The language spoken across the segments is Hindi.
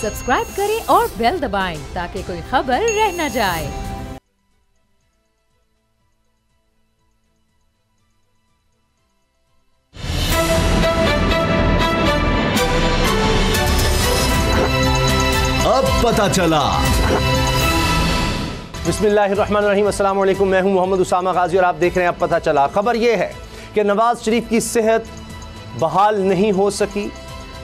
सब्सक्राइब करें और बेल दबाएं ताकि कोई खबर रह न जाए। अब पता चला। बिस्मिल्लाहिर्रहमानिर्रहीम, अस्सलाम वालेकुम। मैं हूं मोहम्मद उसामा गाजी और आप देख रहे हैं अब पता चला। खबर यह है कि नवाज शरीफ की सेहत बहाल नहीं हो सकी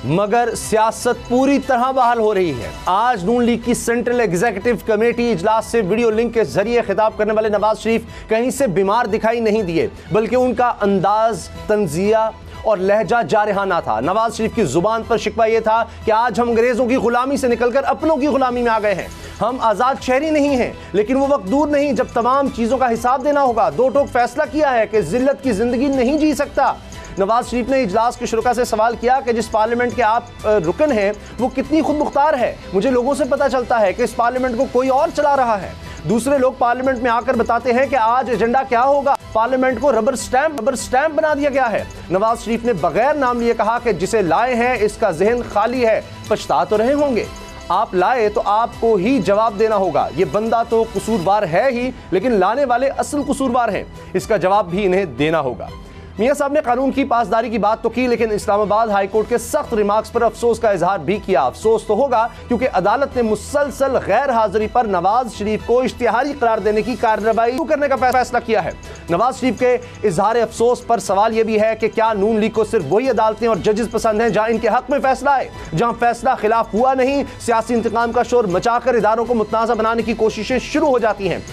मगर सियासत पूरी तरह बहाल हो रही है। आज नून लीग की सेंट्रल एग्जीक्यूटिव कमेटी इजलास से वीडियो लिंक के जरिए खिताब करने वाले नवाज शरीफ कहीं से बीमार दिखाई नहीं दिए, बल्कि उनका अंदाज, तंजिया और लहजा जारहाना था। नवाज शरीफ की जुबान पर शिकवा यह था कि आज हम अंग्रेजों की गुलामी से निकलकर अपनों की गुलामी में आ गए हैं। हम आज़ाद शहरी नहीं हैं, लेकिन वो वक्त दूर नहीं जब तमाम चीज़ों का हिसाब देना होगा। दो टोक फैसला किया है कि जिल्लत की जिंदगी नहीं जी सकता। नवाज शरीफ ने इजलास के शुरुका से सवाल किया कि जिस पार्लियामेंट के आप रुकन हैं वो कितनी खुद मुख्तार है। मुझे लोगों से पता चलता है कि इस पार्लियामेंट को कोई और चला रहा है। दूसरे लोग पार्लियामेंट में आकर बताते हैं कि आज एजेंडा क्या होगा। पार्लियामेंट को रबर स्टैंप बना दिया गया है। नवाज शरीफ ने बगैर नाम लिए कहा कि जिसे लाए हैं इसका जहन खाली है, पछता तो रहे होंगे। आप लाए तो आपको ही जवाब देना होगा। ये बंदा तो कसूरवार है ही, लेकिन लाने वाले असल कसूरवार हैं, इसका जवाब भी इन्हें देना होगा। मियां साहब ने कानून की पासदारी की बात तो की, लेकिन इस्लामाबाद हाई कोर्ट के सख्त रिमार्क्स पर अफसोस का इजहार भी किया। अफसोस तो होगा क्योंकि अदालत ने मुसलसल गैर हाजिरी पर नवाज शरीफ को इश्तिहारी करार देने की कार्रवाई करने का फैसला किया है। नवाज शरीफ के इजहार अफसोस पर सवाल यह भी है कि क्या नून लीग को सिर्फ वही अदालतें और जजेस पसंद हैं जहां इनके हक में फैसला आए, जहां फैसला खिलाफ हुआ नहीं, सियासी इंतकाम का शोर मचाकर इदारों को मुतनाज़ा बनाने की कोशिशें शुरू हो जाती हैं।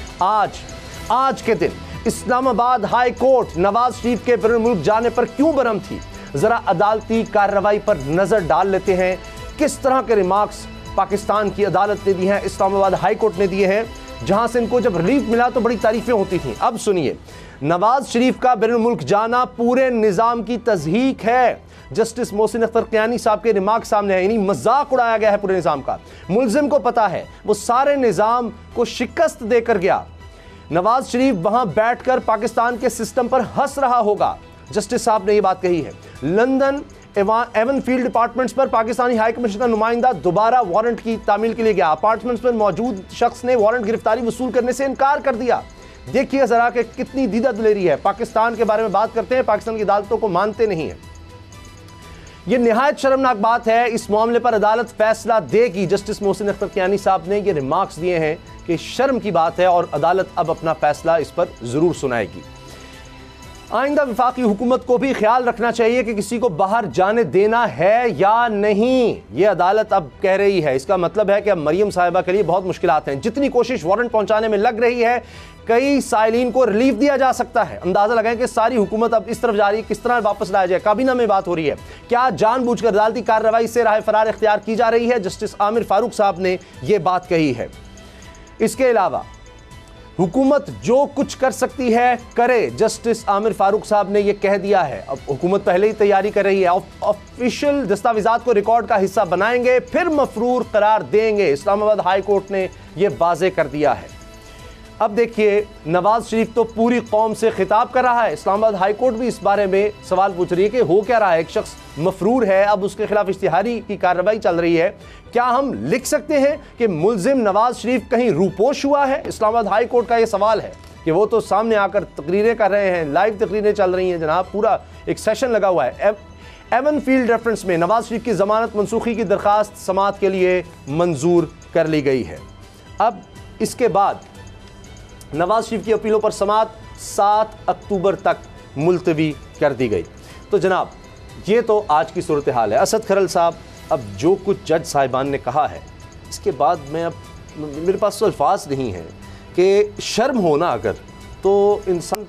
आज के दिन इस्लामाबाद हाई कोर्ट नवाज शरीफ के बैरून मुल्क जाने पर क्यों बरहम थी, जरा अदालती कार्रवाई पर नजर डाल लेते हैं। किस तरह के रिमार्क्स पाकिस्तान की अदालत ने दी हैं, इस्लामाबाद हाई कोर्ट ने दिए हैं, जहां से इनको जब रिलीफ मिला तो बड़ी तारीफें होती थीं। अब सुनिए, नवाज शरीफ का बैरून मुल्क जाना पूरे निज़ाम की तज़हीक है। जस्टिस मोहसिन अख्तर क़यानी साहब के रिमार्क सामने है, यानी मजाक उड़ाया गया है पूरे निज़ाम का। मुल्ज़िम को पता है वो सारे निज़ाम को शिकस्त देकर गया। नवाज शरीफ वहां बैठकर पाकिस्तान के सिस्टम पर हंस रहा होगा। जस्टिस साहब ने यह बात कही है। लंदन एवन फील्ड अपार्टमेंट्स पर पाकिस्तानी हाई कमीशन का नुमाइंदा दोबारा वारंट की तामील के लिए गया। अपार्टमेंट्स पर मौजूद शख्स ने वारंट गिरफ्तारी वसूल करने से इनकार कर दिया। देखिए जरा कि कितनी दीदा दिलेरी है। पाकिस्तान के बारे में बात करते हैं, पाकिस्तान की अदालतों को मानते नहीं है। यह निहायत शर्मनाक बात है। इस मामले पर अदालत फैसला देगी। जस्टिस मोहसिन अख्तर क़यानी साहब ने ये रिमार्क्स दिए हैं कि शर्म की बात है और अदालत अब अपना फैसला इस पर जरूर सुनाएगी। आइंदा वफाकी हुकूमत को भी ख्याल रखना चाहिए कि किसी को बाहर जाने देना है या नहीं, ये अदालत अब कह रही है। इसका मतलब है कि अब मरियम साहिबा के लिए बहुत मुश्किलात हैं। जितनी कोशिश वारंट पहुंचाने में लग रही है, कई साइलिन को रिलीफ दिया जा सकता है। अंदाजा लगाएं कि सारी हुकूमत अब इस तरफ जा रही है, किस तरह वापस लाया जाए। काबीना में बात हो रही है, क्या जानबूझकर अदालती कार्रवाई से राह फरार इख्तियार की जा रही है। जस्टिस आमिर फारूक साहब ने यह बात कही है। इसके अलावा हुकूमत जो कुछ कर सकती है करे, जस्टिस आमिर फारूक साहब ने यह कह दिया है। अब हुकूमत पहले ही तैयारी कर रही है, ऑफिशियल दस्तावेजात को रिकॉर्ड का हिस्सा बनाएंगे, फिर मफरूर करार देंगे। इस्लामाबाद हाई कोर्ट ने यह वाज़ेह कर दिया है। अब देखिए, नवाज शरीफ तो पूरी कौम से खिताब कर रहा है। इस्लामाबाद हाई कोर्ट भी इस बारे में सवाल पूछ रही है कि हो क्या रहा है। एक शख्स मफरूर है, अब उसके खिलाफ इश्तिहारी की कार्रवाई चल रही है। क्या हम लिख सकते हैं कि मुल्जिम नवाज शरीफ कहीं रूपोश हुआ है? इस्लामाबाद हाई कोर्ट का यह सवाल है कि वो तो सामने आकर तकरीरें कर रहे हैं, लाइव तकरीरें चल रही हैं जनाब, पूरा एक सेशन लगा हुआ है। एवन फील्ड रेफरेंस में नवाज शरीफ की जमानत मनसूखी की दरख्वास्त समाअत के लिए मंजूर कर ली गई है। अब इसके बाद नवाज शरीफ की अपीलों पर समाअत 7 अक्टूबर तक मुलतवी कर दी गई। तो जनाब, ये तो आज की सूरत हाल है। असद खरल साहब, अब जो कुछ जज साहिबान ने कहा है, इसके बाद मेरे पास तो अल्फाज नहीं है कि शर्म हो ना अगर, तो इंसान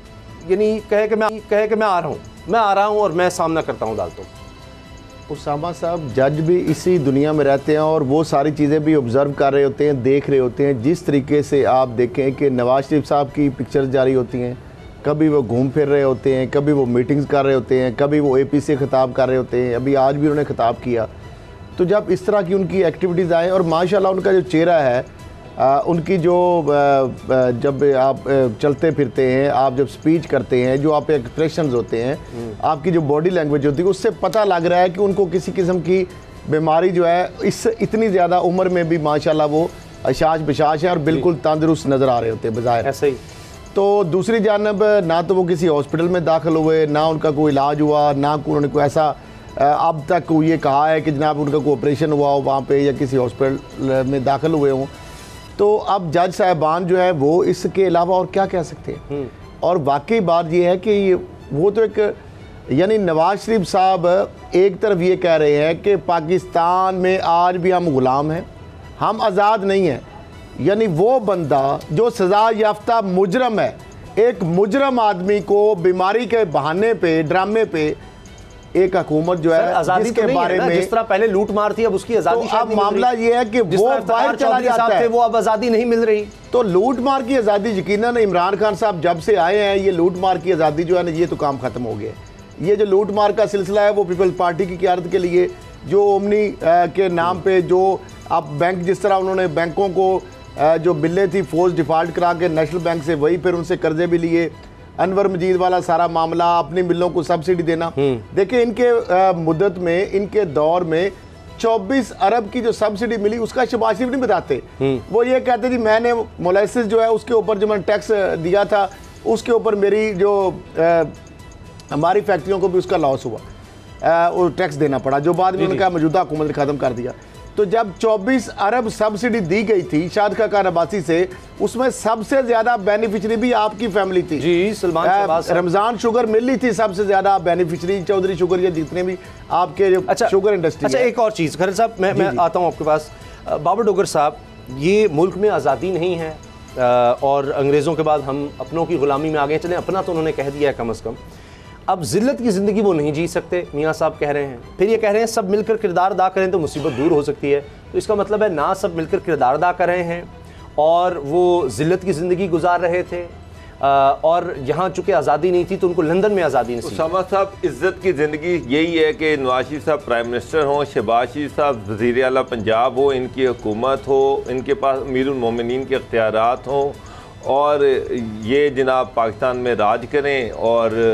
यानी कहे कि मैं आ रहा हूँ और मैं सामना करता हूँ अदालतों। उसामा साहब, जज भी इसी दुनिया में रहते हैं और वो सारी चीज़ें भी ऑब्ज़र्व कर रहे होते हैं, देख रहे होते हैं। जिस तरीके से आप देखें कि नवाज शरीफ साहब की पिक्चर्स जारी होती हैं, कभी वो घूम फिर रहे होते हैं, कभी वो मीटिंग्स कर रहे होते हैं, कभी वो AP से खिताब कर रहे होते हैं, अभी आज भी उन्होंने खिताब किया। तो जब इस तरह की उनकी एक्टिविटीज़ आएँ और माशाल्लाह उनका जो चेहरा है, उनकी जो जब आप चलते फिरते हैं, आप जब स्पीच करते हैं, जो आप एक्सप्रेशंस होते हैं, आपकी जो बॉडी लैंग्वेज होती है, उससे पता लग रहा है कि उनको किसी किस्म की बीमारी जो है इस इतनी ज़्यादा उम्र में भी माशाल्लाह वो अशाश बशाश है और बिल्कुल तंदुरुस्त नज़र आ रहे होते हैं बज़ाहिर। ऐसे ही तो दूसरी जानब ना तो वो किसी हॉस्पिटल में दाखिल हुए, ना उनका कोई इलाज हुआ, ना उन्होंने कोई ऐसा अब तक ये कहा है कि जनाब उनका कोई ऑपरेशन हुआ हो वहाँ पे या किसी हॉस्पिटल में दाखिल हुए हों। तो अब जज साहबान जो है वो इसके अलावा और क्या कह सकते हैं। और वाकई बात ये है कि वो तो एक यानी नवाज शरीफ साहब एक तरफ ये कह रहे हैं कि पाकिस्तान में आज भी हम गुलाम हैं, हम आज़ाद नहीं हैं। यानी वो बंदा जो सज़ा याफ्ता मुजरम है, एक मुजरम आदमी को बीमारी के बहाने पे ड्रामे पे एक हुकूमत जो है जिसके तो बारे में जिस तरह पहले लूट मार थी अब उसकी आज़ादी तो अब मामला ये है कि वो बाहर चला जाता है, वो अब आज़ादी नहीं मिल रही। तो लूट मार की आज़ादी यकीनन इमरान खान साहब जब से आए हैं ये लूट मार की आज़ादी जो है ना ये तो काम ख़त्म हो गया। ये जो लूट मार का सिलसिला है वो पीपल्स पार्टी की क़यादत के लिए जो ओमनी के नाम पे जो अब बैंक जिस तरह उन्होंने बैंकों को जो बिल्लें थी फोर्स डिफ़ॉल्ट करा के नेशनल बैंक से वही फिर उनसे कर्जे भी लिए, अनवर मजीद वाला सारा मामला, अपनी मिलों को सब्सिडी देना। देखिए इनके मुद्दत में इनके दौर में 24 अरब की जो सब्सिडी मिली उसका शहबाज शरीफ नहीं बताते। वो ये कहते जी मैंने मोलेसिस जो है उसके ऊपर जो मैंने टैक्स दिया था उसके ऊपर मेरी जो हमारी फैक्ट्रियों को भी उसका लॉस हुआ और टैक्स देना पड़ा, जो बाद में उन्होंने कहा मौजूदा हुकूमत ने ख़त्म कर दिया। तो जब 24 अरब सब्सिडी दी गई थी शादका खान अब्बासी से, उसमें सबसे ज्यादा बेनिफिशरी भी आपकी फैमिली थी जी, सलमान रमजान शुगर मिली थी सबसे ज्यादा बेनिफिशरी, चौधरी शुगर या जितने भी आपके शुगर इंडस्ट्री। अच्छा एक और चीज़ खैर साहब मैं आता हूँ आपके पास। बाबर डोगर साहब, ये मुल्क में आज़ादी नहीं है और अंग्रेज़ों के बाद हम अपनों की ग़ुलामी में आ गए। चलें अपना तो उन्होंने कह दिया है कम अज़ कम, अब ज़िल्लत की ज़िंदगी वो नहीं जी सकते, मियाँ साहब कह रहे हैं। फिर ये कह रहे हैं सब मिलकर किरदार अदा करें तो मुसीबत दूर हो सकती है। तो इसका मतलब है ना सब मिलकर किरदार अदा कर रहे हैं और वो ज़िल्लत की ज़िंदगी गुजार रहे थे और यहाँ चूँकि आज़ादी नहीं थी तो उनको लंदन में आज़ादी नहीं। उसामा साहब, इज़्ज़त की ज़िंदगी यही है कि नवाज शरीफ साहब प्राइम मिनिस्टर हों, शहबाज शरीफ साहब वज़ीर आला पंजाब हो, इनकी हुकूमत हो, इनके पास अमीरुल मोमिनीन के इख्तियारात हों और ये जनाब पाकिस्तान में राज करें और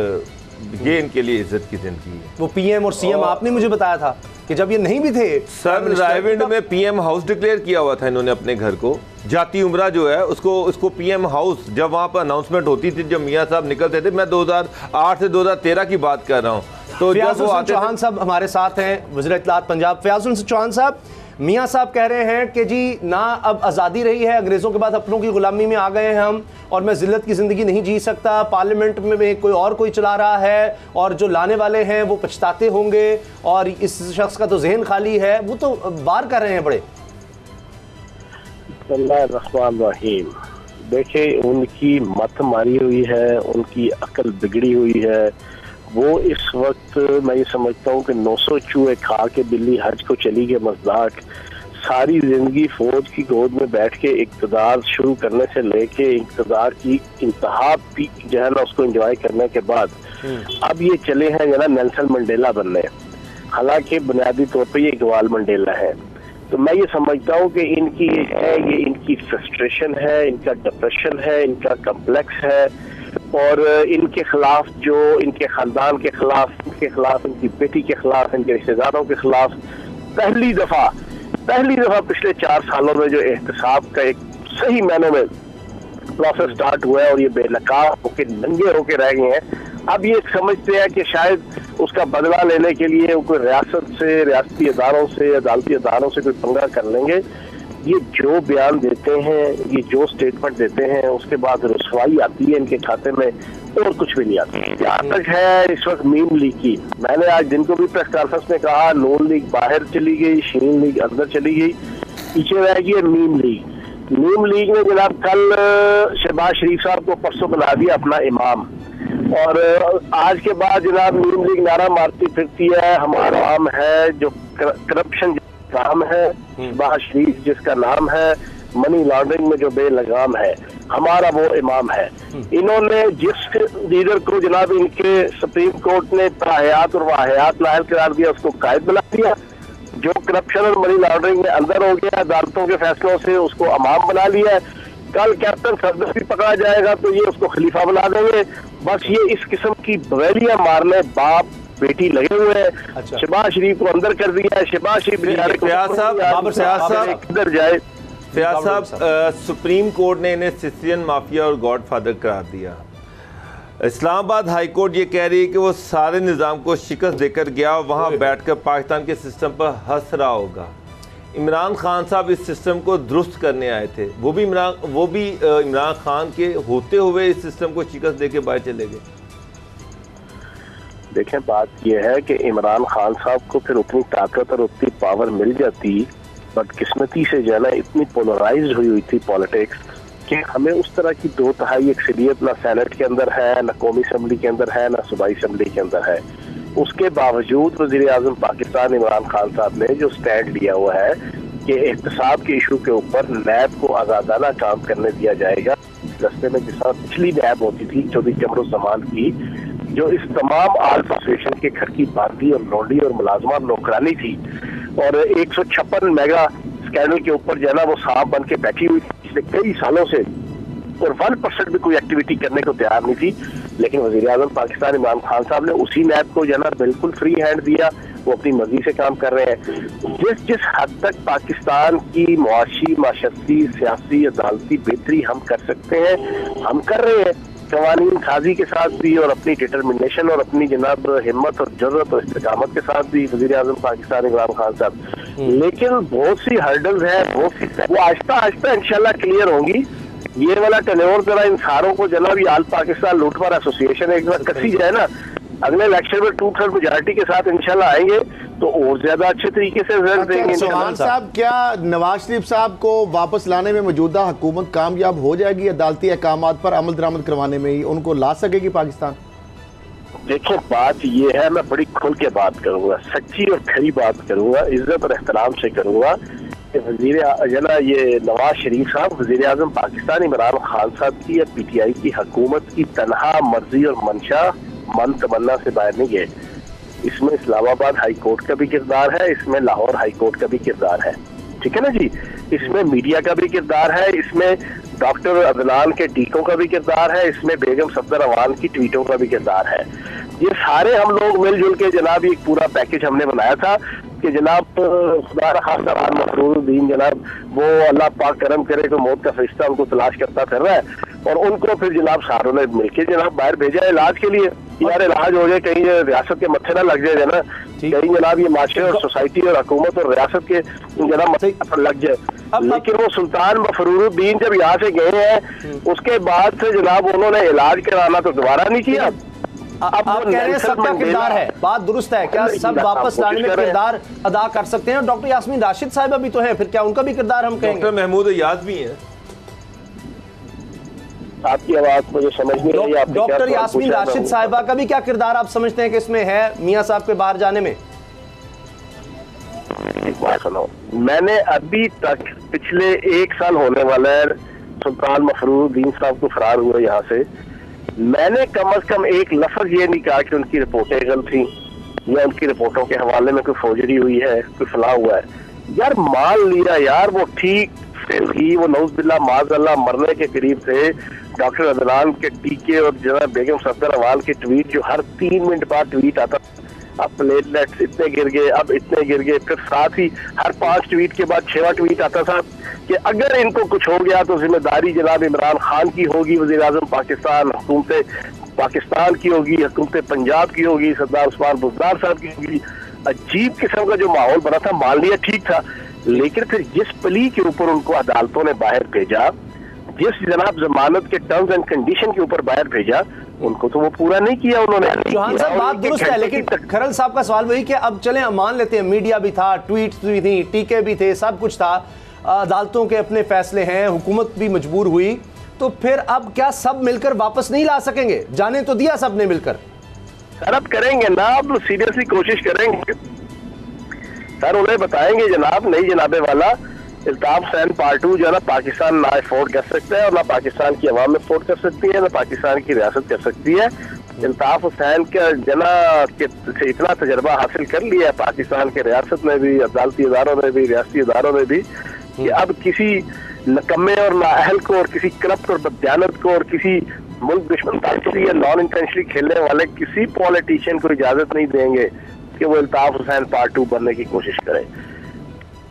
ये इनके लिए इज्जत की जिंदगी है। वो पीएम और सीएम आपने मुझे बताया था कि जब ये नहीं भी थे, सर रायविंड में पीएम हाउस डिक्लेयर किया हुआ था इन्होंने अपने घर को। जाती उम्रा जो है उसको पीएम हाउस, जब वहाँ पर अनाउंसमेंट होती थी जब मियाँ साहब निकलते थे, मैं 2008 से 2013 की बात कर रहा हूँ। तो फयाजुल हसन चौहान साहब हमारे साथ हैं, वज़ीर इत्तलात पंजाब। फयाजुल हसन चौहान साहब, मियाँ साहब कह रहे हैं कि जी ना अब आज़ादी रही है, अंग्रेज़ों के बाद अपनों की ग़ुलामी में आ गए हैं हम और मैं ज़िल्लत की ज़िंदगी नहीं जी सकता, पार्लियामेंट में कोई चला रहा है और जो लाने वाले हैं वो पछताते होंगे और इस शख्स का तो जहन खाली है, वो तो बार कर रहे हैं बड़े। बिस्मिल्लाहिर्रहमानिर्रहीम। देखिए उनकी मत मारी हुई है, उनकी अकल बिगड़ी हुई है। वो इस वक्त मैं ये समझता हूँ कि 900 चूहे खा के बिल्ली हज को चली गई मज़दाक। सारी जिंदगी फौज की गोद में बैठ के इक़्तिदार शुरू करने से लेके इक़्तिदार की इंतहा पीक जो है ना उसको एंजॉय करने के बाद अब ये चले हैं जना नेल्सन मंडेला बनने। हालांकि बुनियादी तौर पर ये इकबाल मंडेला है। तो मैं ये समझता हूँ कि इनकी ये इनकी फ्रस्ट्रेशन है, इनका डिप्रेशन है, इनका कम्प्लेक्स है और इनके खिलाफ जो इनके खानदान के खिलाफ, इनकी बेटी के खिलाफ, इनके रिश्तेदारों के खिलाफ पहली दफा पिछले 4 सालों में जो एहतसाब का एक सही मायनों में प्रोसेस स्टार्ट हुआ है और ये बेनकाब होके नंगे होके रह गए हैं। अब ये समझते हैं कि शायद उसका बदला लेने के लिए कोई रियासत से, रियासती इदारों से, अदालती इदारों से कोई पंगा कर लेंगे। ये जो बयान देते हैं, ये जो स्टेटमेंट देते हैं, उसके बाद रुसवाई आती है इनके खाते में और कुछ भी नहीं आता। यहाँ तक है इस वक्त मीम लीग की, मैंने आज दिन को भी प्रेस कॉन्फ्रेंस में कहा, नून लीग बाहर चली गई, शीन लीग अंदर चली गई, पीछे रह गई मीम लीग। मीम लीग ने जनाब कल शहबाज शरीफ साहब को परसों बना दिया अपना इमाम और आज के बाद जनाब मीम लीग नारा मारती फिरती है, हमारा नाम है जो करप्शन नाम है, शहबाज शरीफ जिसका नाम है, मनी लॉन्ड्रिंग में जो बेलगाम है, हमारा वो इमाम है। इन्होंने जिस लीडर को जनाब इनके सुप्रीम कोर्ट ने ताहयात और वाहयात लायल करार दिया उसको कायद बना दिया, जो करप्शन और मनी लॉन्ड्रिंग में अंदर हो गया अदालतों के फैसलों से उसको इमाम बना लिया। कल कैप्टन सरदर भी पकड़ा जाएगा तो ये उसको खलीफा बना देंगे। बस ये इस किस्म की बवेलियां मारने, बाप बेटी लगे हुए हैं। अच्छा। शहबाज शरीफ को अंदर कर दिया है, शहबाज शरीफ बेचारे को किधर जाए। फयाज साहब, सुप्रीम कोर्ट ने इन्हें सिसिलियन माफिया और गॉडफादर करार दिया। इस्लामाबाद हाई कोर्ट ये कह रही है कि वो सारे निज़ाम को शिकस्त देकर गया, वहाँ बैठकर पाकिस्तान के सिस्टम पर हंस रहा होगा। इमरान खान साहब इस सिस्टम को दुरुस्त करने आए थे, वो भी इमरान खान के होते हुए इस सिस्टम को शिकस्त देके बाहर चले गए। देखें, बात यह है कि इमरान खान साहब को फिर उतनी ताकत और उतनी पावर मिल जाती, बदकिस्मती से जो है ना इतनी पोलराइज हुई थी पॉलिटिक्स कि हमें उस तरह की 2/3 अक्सरियत ना सेनेट के अंदर है, ना कौमी असम्बली के अंदर है, ना सूबाई असम्बली के अंदर है। उसके बावजूद वज़ीर आज़म पाकिस्तान इमरान खान साहब ने जो स्टैंड लिया हुआ है कि एहतसाब के इशू के ऊपर नैब को आज़ादाना काम करने दिया जाएगा। रस्ते में जिस पिछली नैब होती थी चौधरी कमरुज़्ज़मान की, जो इस तमाम आर्ट एसोसिएशन के घर की बांदी और लौंडी और मुलाजमा नौकरानी थी, और 156 मेगा स्कैंडल के ऊपर जो है ना वो सांप बन के बैठी हुई थी पिछले कई सालों से, और 1% भी कोई एक्टिविटी करने को तैयार नहीं थी। लेकिन वज़ीर आज़म पाकिस्तान इमरान खान साहब ने उसी नैब को जो है ना बिल्कुल फ्री हैंड दिया, वो अपनी मर्जी से काम कर रहे हैं। जिस हद तक पाकिस्तान की मुआशी, माशरती, सियासी, अदालती बेहतरी हम कर सकते हैं, हम कर रहे हैं कवानीन साजी के साथ भी, और अपनी डिटर्मिनेशन और अपनी जनाब हिम्मत और जरूरत और इस्तेकामत के साथ भी वज़ीर आज़म पाकिस्तान इमरान खान साहब। लेकिन बहुत सी हर्डल्स हैं, बहुत सी वो आहिस्ता आहिस्ता इंशाल्लाह क्लियर होंगी। ये वाला टेन्योर जरा इन सारों को जनाब ये आल पाकिस्तान लूटमार एसोसिएशन एक बार कसी जाए ना, अगले इलेक्शन में 2/3 मेजॉरिटी के साथ इंशाल्लाह आएंगे तो और ज्यादा अच्छे तरीके से रिजल्ट देंगे। चौहान साहब, क्या नवाज शरीफ साहब को वापस लाने में मौजूदा हुकूमत कामयाब हो जाएगी अदालती अहकामात पर अमल दरामद करवाने में? ही उनको ला सकेगी पाकिस्तान? देखो, बात ये है, मैं बड़ी खुल के बात करूंगा, सच्ची और खरी बात करूंगा, इज्जत और एहतराम से करूंगा कि वजीर जना ये नवाज शरीफ साहब वजीर आजम पाकिस्तान इमरान खान साहब की या PTI की हुकूमत की तनहा मर्जी और मंशा मन तमन्ना से बाहर नहीं गए। इसमें इस्लामाबाद हाई कोर्ट का भी किरदार है, इसमें लाहौर हाई कोर्ट का भी किरदार है, ठीक है ना जी। इसमें मीडिया का भी किरदार है, इसमें डॉक्टर अदनान के टीकों का भी किरदार है, इसमें बेगम सफदर अवान की ट्वीटों का भी किरदार है। ये सारे हम लोग मिलजुल के जनाब एक पूरा पैकेज हमने बनाया था कि जनाब खुदा खासा मफरूरुद्दीन जनाब वो अल्लाह पाक करम करे तो मौत का फरिश्ता उनको तलाश करता फिर रहा है, और उनको फिर जनाब सारों ने मिलकर जनाब बाहर भेजा इलाज के लिए। यार इलाज हो जाए, कहीं रियासत के मत्थे ना लग जाए ना, कहीं जनाब ये माशरे और सोसाइटी और हुकूमत और रियासत के जनाब मत्थे पर लग जाए। लेकिन वो सुल्तान मफरूरुद्दीन जब यहाँ से गए हैं उसके बाद से जनाब उन्होंने इलाज कराना तो दोबारा नहीं किया। अब आप कह रहे हैं सबका किरदार है, बात दुरुस्त है, क्या सब वापस लाने में किरदार अदा कर सकते हैं? डॉक्टर यास्मीन राशिद साहिबा भी तो हैं, फिर क्या उनका भी किरदार हम कहेंगे? डॉक्टर महमूद अयाज भी हैं। आपकी आवाज मुझे समझ नहीं रही। डॉक्टर यास्मीन राशिद साहिबा का भी क्या किरदार आप समझते हैं कि इसमें है मियां साहब के बाहर जाने में? सुनो, मैंने अभी तक पिछले 1 साल होने वाला है सुल्तान मफरूरुद्दीन साहब को फरार हुए यहाँ से, मैंने कम से कम एक लफ्ज ये नहीं कहा कि उनकी रिपोर्टें गलत थी या उनकी रिपोर्टों के हवाले में कोई फौजरी हुई है, कोई फला हुआ है। यार मान लिया यार वो ठीक ही, वो नौज़बिल्लाह माज़अल्लाह मरने के करीब थे। डॉक्टर अदनान के टीके और जनाब बेगम सफदर अवान के ट्वीट जो हर 3 मिनट बाद ट्वीट आता, अब प्लेटलेट्स इतने गिर गए, अब इतने गिर गए, फिर साथ ही हर 5 ट्वीट के बाद 6वां ट्वीट आता था कि अगर इनको कुछ हो गया तो जिम्मेदारी जनाब इमरान खान की होगी, वज़ीर आज़म पाकिस्तान, हुकूमत पाकिस्तान की होगी, हुकूमत पंजाब की होगी, सरदार उस्मान बुज़दार साहब की होगी। अजीब किस्म का जो माहौल बना था, मान लिया ठीक था, लेकिन फिर जिस प्ली के ऊपर उनको अदालतों ने बाहर भेजा, जिस जनाब जमानत के टर्म्स एंड कंडीशन के ऊपर बाहर भेजा, उनको तो वो पूरा नहीं किया उन्होंने। चौहान साहब बात दुरुस्त है, लेकिन खरल साहब का सवाल वही कि अब चले मान लेते हैं मीडिया भी था, ट्वीट्स भी थी, टीके भी थे, सब कुछ था, अदालतों के अपने फैसले हैं, हुकूमत भी मजबूर हुई, तो फिर अब क्या सब मिलकर वापस नहीं ला सकेंगे? जाने तो दिया सबने मिलकर। सर अब करेंगे ना, अब सीरियसली कोशिश करेंगे सर, उन्हें बताएंगे जनाब नहीं जनाबे वाला इल्ताफ हुसैन पार्टू जो है ना पाकिस्तान ना अफोर्ड कर सकता है और ना पाकिस्तान की अवाम अफोर्ड कर सकती है, ना पाकिस्तान की रियासत कर सकती है। इल्ताफ हुसैन का जना से इतना तजर्बा हासिल कर लिया है पाकिस्तान के रियासत में भी, अदालती इदारों में भी, रियासती इदारों में भी, कि अब किसी नकम्मे और नाअहल को और किसी करप्ट और बदयानत को और किसी मुल्क दुश्मन ताकती या नॉन इंटेंशनली खेलने वाले किसी पॉलिटिशियन को इजाजत नहीं देंगे कि वो अल्ताफ हुसैन पार्ट 2 बनने की कोशिश करे।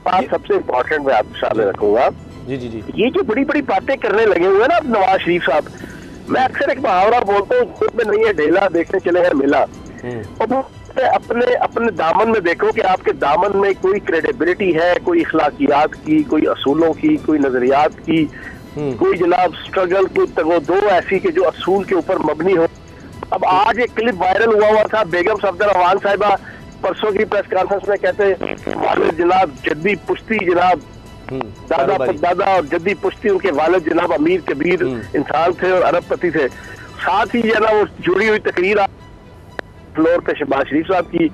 बात सबसे इम्पोर्टेंट मैं आपके सामने रखूंगा, जी जी जी, ये जो बड़ी बड़ी बातें करने लगे हुए हैं ना नवाज शरीफ साहब, मैं अक्सर एक मुहावरा बोलता हूँ, खुद में नहीं है ढेला देखने चले हैं मेला। और वो अपने अपने दामन में देखो कि आपके दामन में कोई क्रेडिबिलिटी है, कोई इखलाकियात की, कोई असूलों की, कोई नजरियात की, कोई जनाब स्ट्रगल, कोई तगोदो ऐसी के जो असूल के ऊपर मबनी हो। अब आज एक क्लिप वायरल हुआ था, बेगम सफदर अवान साहिबा परसों की प्रेस कॉन्फ्रेंस में कहते वालिद जनाब जद्दी पुश्ती जनाब दादा दादा और जद्दी पुश्ती उनके वालिद जनाब अमीर कबीर इंसान थे और अरबपति थे। साथ ही जो ना वो जुड़ी हुई तकरीर फ्लोर पे शहबाज शरीफ साहब की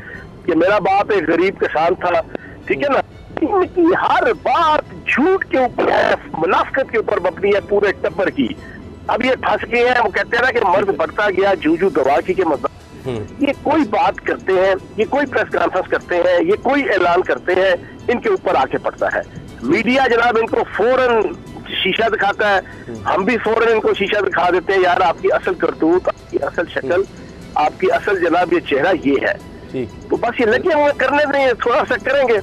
कि मेरा बाप एक गरीब किसान था, ठीक है ना। इनकी हर बात झूठ के ऊपर है, मुनाफिकत के ऊपर मबनी है पूरे टब्बर की। अब ये फंस गए हैं, वो कहते हैं ना कि मर्द बढ़ता गया जूझू दवा की के मजा। ये कोई बात करते हैं, ये कोई प्रेस कॉन्फ्रेंस करते हैं, ये कोई ऐलान करते हैं, इनके ऊपर आके पड़ता है मीडिया। जनाब इनको फौरन शीशा दिखाता है, हम भी फौरन इनको शीशा दिखा देते हैं, यार आपकी असल करतूत, आपकी असल शक्ल, आपकी असल जनाब ये चेहरा ये है। तो बस ये लगे हुए करने दें, थोड़ा सा करेंगे।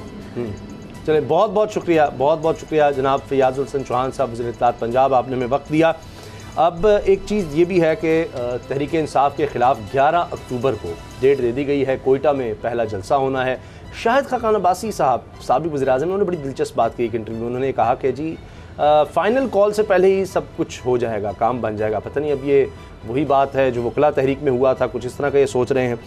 चलिए, बहुत बहुत शुक्रिया जनाब फैयाज हुसैन चौहान साहब, वज़ीर इत्तलात पंजाब, आपने हमें वक्त दिया। अब एक चीज़ ये भी है कि तहरीक इंसाफ के ख़िलाफ़ 11 अक्टूबर को डेट दे दी गई है, कोयटा में पहला जलसा होना है। शाहिद खाकान अब्बासी साहब साबिक़ वज़ीर-ए-आज़म, उन्होंने बड़ी दिलचस्प बात की एक इंटरव्यू में। उन्होंने कहा कि जी फ़ाइनल कॉल से पहले ही सब कुछ हो जाएगा, काम बन जाएगा। पता नहीं अब ये वही बात है जो वकला तहरीक में हुआ था, कुछ इस तरह का ये सोच रहे हैं।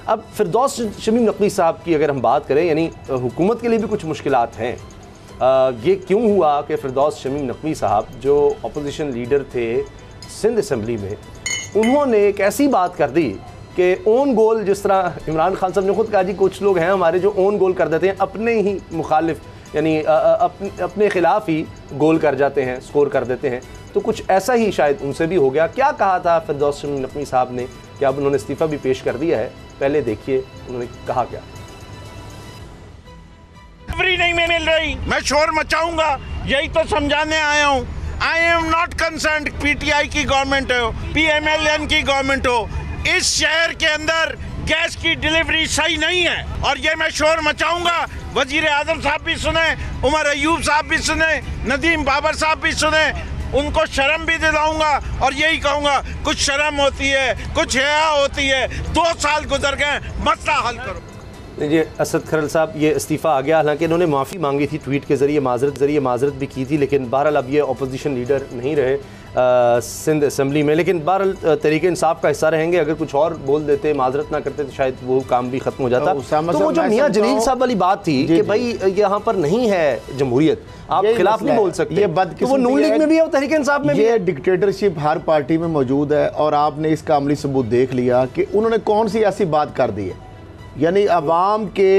अब फिरदौस शमीम नकवी साहब की अगर हम बात करें, यानी हुकूमत के लिए भी कुछ मुश्किलात हैं। ये क्यों हुआ कि फिरदौस शमीम नकवी साहब जो अपोजिशन लीडर थे सिंध असम्बली में, उन्होंने एक ऐसी बात कर दी कि ओन गोल, जिस तरह इमरान खान साहब ने खुद कहा जी कुछ लोग हैं हमारे जो ओन गोल कर देते हैं, अपने ही मुखालिफ यानी अपने खिलाफ ही गोल कर जाते हैं, स्कोर कर देते हैं। तो कुछ ऐसा ही शायद उनसे भी हो गया। क्या कहा था फिरदौस शमीम नकवी साहब ने, क्या अब उन्होंने इस्तीफ़ा भी पेश कर दिया है? पहले देखिए उन्होंने कहा क्या। नहीं मिल रही, मैं शोर मचाऊंगा, यही तो समझाने आया हूँ। I am not concern PTI की गवर्नमेंट हो, पीएमएलएन की गवर्नमेंट हो, इस शहर के अंदर गैस की डिलीवरी सही नहीं है और ये मैं शोर मचाऊंगा। वजीर आजम साहब भी सुने, उमर अयूब साहब भी सुने, नदीम बाबर साहब भी सुने, उनको शर्म भी दिलाऊंगा और यही कहूंगा कुछ शर्म होती है, कुछ हया होती है। 2 साल गुजर गए, मसला हल करो। जी, असद खरल साहब ये इस्तीफ़ा आ गया, हालांकि इन्होंने माफ़ी मांगी थी, ट्वीट के ज़रिए माजरत भी की थी, लेकिन बहरहाल अब ये अपोजिशन लीडर नहीं रहे सिंध असम्बली में। लेकिन बहरहाल तहरीक इंसाफ का हिस्सा रहेंगे। अगर कुछ और बोल देते, माजरत ना करते, तो शायद वो काम भी ख़त्म हो जाता। तो वो जो मियाँ जलील साहब वाली बात थी कि भाई यहाँ पर नहीं है जमहूरियत, आप खिलाफ नहीं बोल सकते, ये तो वो नून लीग में भी है, तहरीक इंसाफ में भी है। डिक्टेटरशिप हर पार्टी में मौजूद है और आपने इसका अमली सबूत देख लिया कि उन्होंने कौन सी ऐसी बात कर दी है, यानी अवाम के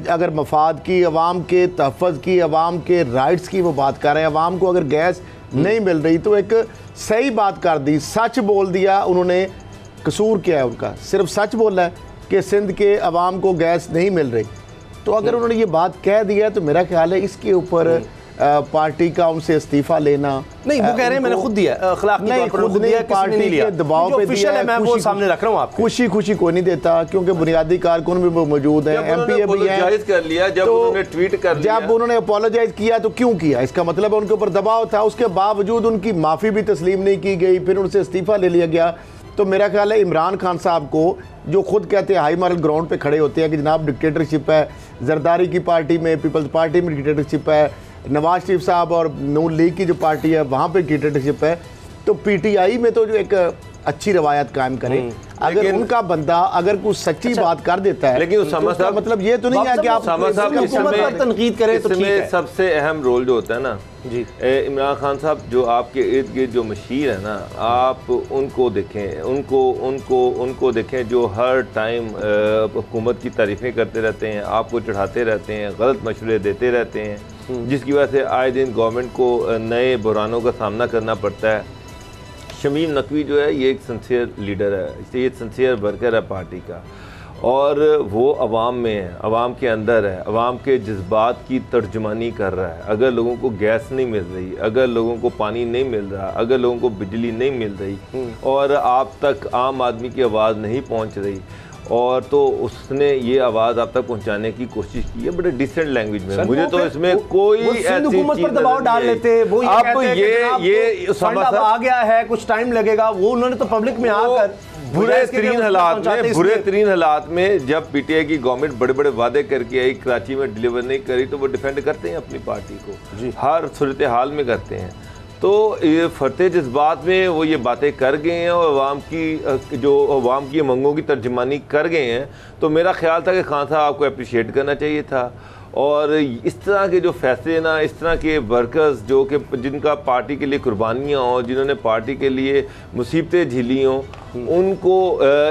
अगर मफाद की, अवाम के तहफ़्फ़ुज़ की, अवाम के राइट्स की वो बात कर रहे हैं। अवाम को अगर गैस नहीं मिल रही तो एक सही बात कर दी, सच बोल दिया उन्होंने। कसूर क्या है उनका? सिर्फ सच बोला है कि सिंध के अवाम को गैस नहीं मिल रही। तो अगर उन्होंने ये बात कह दिया तो मेरा ख्याल है इसके ऊपर पार्टी का उनसे इस्तीफा लेना नहीं, वो कह रहे हैं मैंने खुद दिया, अखलाक की तौर पर खुद दिया, पार्टी के दबाव पे दिया है। मैं वो सामने रख रहा हूं, आप खुशी कोई नहीं देता क्योंकि बुनियादी कारकुन भी मौजूद हैं, एमपीए भी हैं। कर लिया जब उन्होंने ट्वीट कर लिया, जब उन्होंने अपोलोजाइज किया तो क्यों किया? इसका मतलब है उनके ऊपर दबाव था, उसके बावजूद उनकी माफ़ी भी तस्लीम नहीं की गई, फिर उनसे इस्तीफा ले लिया गया। तो मेरा ख्याल है इमरान खान साहब को, जो खुद कहते हैं हाई मॉरल ग्राउंड पे खड़े होते हैं कि जनाब डिक्टेटरशिप है, जरदारी की पार्टी में, पीपल्स पार्टी में डिक्टेटरशिप है, नवाज शरीफ साहब और नून लीग की जो पार्टी है वहाँ पे डिक्टेटरशिप है, तो पीटीआई में तो जो एक अच्छी रवायत कायम करे। अगर उनका बंदा अगर कुछ सच्ची बात कर देता है, लेकिन तो उसका मतलब ये तो नहीं है कि आप तनकीद करें। तो इसमें सबसे अहम रोल जो होता है ना जी, इमरान खान साहब जो आपके इर्द गिर्द जो मशीर है ना, आप उनको देखें, उनको देखें जो हर टाइम हुकूमत की तारीफ़ें करते रहते हैं, आपको चढ़ाते रहते हैं, गलत मशवरे देते रहते हैं, जिसकी वजह से आए दिन गवर्नमेंट को नए बुरानों का सामना करना पड़ता है। शमीम नकवी जो है ये एक सिंसियर लीडर है, ये सिंसियर वर्कर है पार्टी का, और वो अवाम में है, अवाम के अंदर है, अवाम के जज्बात की तर्जुमानी कर रहा है। अगर लोगों को गैस नहीं मिल रही, अगर लोगों को पानी नहीं मिल रहा, अगर लोगों को बिजली नहीं मिल रही और आप तक आम आदमी की आवाज़ नहीं पहुंच रही, और तो उसने ये आवाज़ आप तक पहुंचाने की कोशिश की है बड़े डिसेंट लैंग्वेज में। मुझे तो इसमें कोई ऐसी हुकूमत पर दबाव डाल लेते, वो अब ये समझ आ गया है, कुछ टाइम लगेगा, वो उन्होंने तो पब्लिक में आकर बुरे तरीन हालात में जब पीटीआई की गवर्नमेंट बड़े बड़े वादे करके आई, कराची में डिलीवर नहीं करी, तो वो डिफेंड करते हैं अपनी पार्टी को, हर सूरत हाल में करते हैं। तो ये फतेह जज्बात में वो ये बातें कर गए हैं और अवाम की मंगों की तर्जमानी कर गए हैं। तो मेरा ख्याल था कि खान साहब आपको अप्रिशिएट करना चाहिए था। और इस तरह के जो फैसले ना, इस तरह के वर्कर्स जो कि जिनका पार्टी के लिए कुर्बानियाँ हों, जिन्होंने पार्टी के लिए मुसीबतें झेली हों, उनको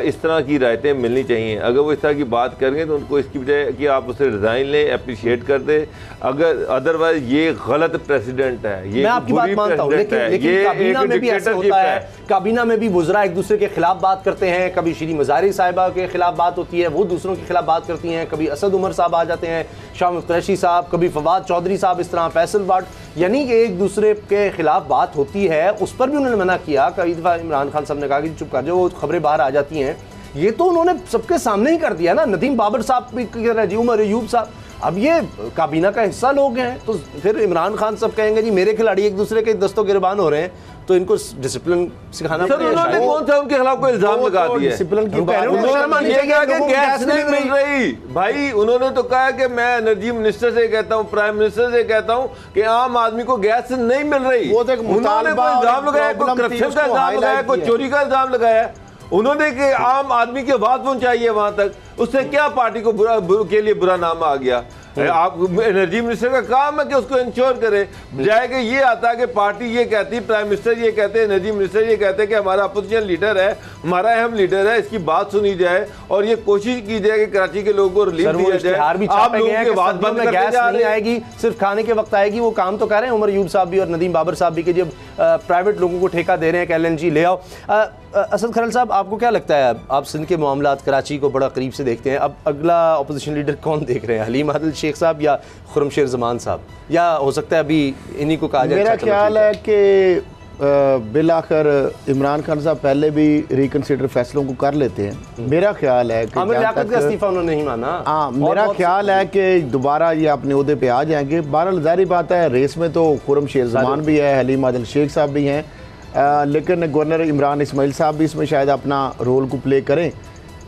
इस तरह की रायतें मिलनी चाहिए। अगर वो इस तरह की बात करेंगे तो उनको इसकी बजाय कि आप उसे रिज़ाइन लें, अप्रिशिएट कर दें। अगर अदरवाइज ये गलत प्रेसिडेंट है, ये मैं आपकी बात मानता हूँ, लेकिन काबीना में भी ऐसा होता है, काबीना में भी वुज़रा एक दूसरे के खिलाफ बात करते हैं। कभी श्री मज़ारी साहिबा के खिलाफ बात होती है, वो दूसरों के खिलाफ बात करती हैं। कभी असद उमर साहब आ जाते हैं, शाह कुरैशी साहब, कभी फवाद चौधरी साहब, इस तरह फैसल बाट, यानी कि एक दूसरे के खिलाफ बात होती है। उस पर भी उन्होंने मना किया। कई दफ़ा इमरान खान साहब ने कहा कि चुप कर जाओ, वो खबरें बाहर आ जाती हैं। ये तो उन्होंने सबके सामने ही कर दिया ना। नदीम बाबर साहब भी कह रहे हैं, उमर अयूब साहब, अब ये काबीना का हिस्सा लोग हैं, तो फिर इमरान खान साहब कहेंगे जी मेरे खिलाड़ी एक दूसरे के दस्तों गिरबान हो रहे हैं, तो इनको डिसिप्लिन सिखाना पड़ेगा। उन्होंने कौन सा उनके खिलाफ कोई इल्जाम लगा दिया? डिसिप्लिन की बात गैस नहीं मिल रही भाई। उन्होंने तो कहा कि मैं एनर्जी मिनिस्टर से कहता हूँ, प्राइम मिनिस्टर से कहता हूँ कि आम आदमी को गैस नहीं मिल रही। उन्होंने कोई इल्जाम लगाया, कोई करप्शन का इल्जाम लगाया, कोई चोरी का इल्जाम लगाया। उन्होंने कि आम आदमी की आवाज पहुंचाई है वहां तक, उससे क्या पार्टी को के लिए बुरा नाम आ गया? आप एनर्जी मिनिस्टर का काम है कि उसको इंश्योर करे, बजाय कि ये आता है कि पार्टी ये कहती, प्राइम मिनिस्टर ये कहते हैं, एनर्जी मिनिस्टर ये कहते हैं कि हमारा अपोजिशन लीडर है, हमारा अहम लीडर है, इसकी बात सुनी जाए और ये कोशिश की जाए कि कराची के लोगों को रिलीफ दिया जाए। आप लोगों की बात बंद करते जा रहे हैं, आएगी सिर्फ खाने के वक्त आएगी। वो काम तो कर रहे हैं उमर अयूब साहब भी और नदीम बाबर साहब भी, कि जब प्राइवेट लोगों को ठेका दे रहे हैं कि LNG ले आओ। असद खरल साहब, आपको क्या लगता है, आप सिंध के मामलात, कराची को बड़ा करीब से देखते हैं, अब अगला अपोजिशन लीडर कौन देख रहे हैं, हलीम आदिल शेख साहब या खुर्रमशेर ज़मान साहब, या हो सकता है अभी इन्हीं को कहा जाए? मेरा ख्याल है कि बिलाखिर इमरान खान साहब पहले भी रिकन्सिडर फैसलों को कर लेते हैं। मेरा ख्याल है कि इस्तीफा उन्होंने नहीं माना। हाँ, मेरा ख्याल है कि दोबारा ये अपने ओहदे पे आ जाएंगे। बहरहाल जाहिर बात है, रेस में तो खुर्रमशेर ज़मान भी है, हलीम आदिल शेख साहब भी हैं, लेकिन गवर्नर इमरान इस्माइल साहब भी इसमें शायद अपना रोल को प्ले करें।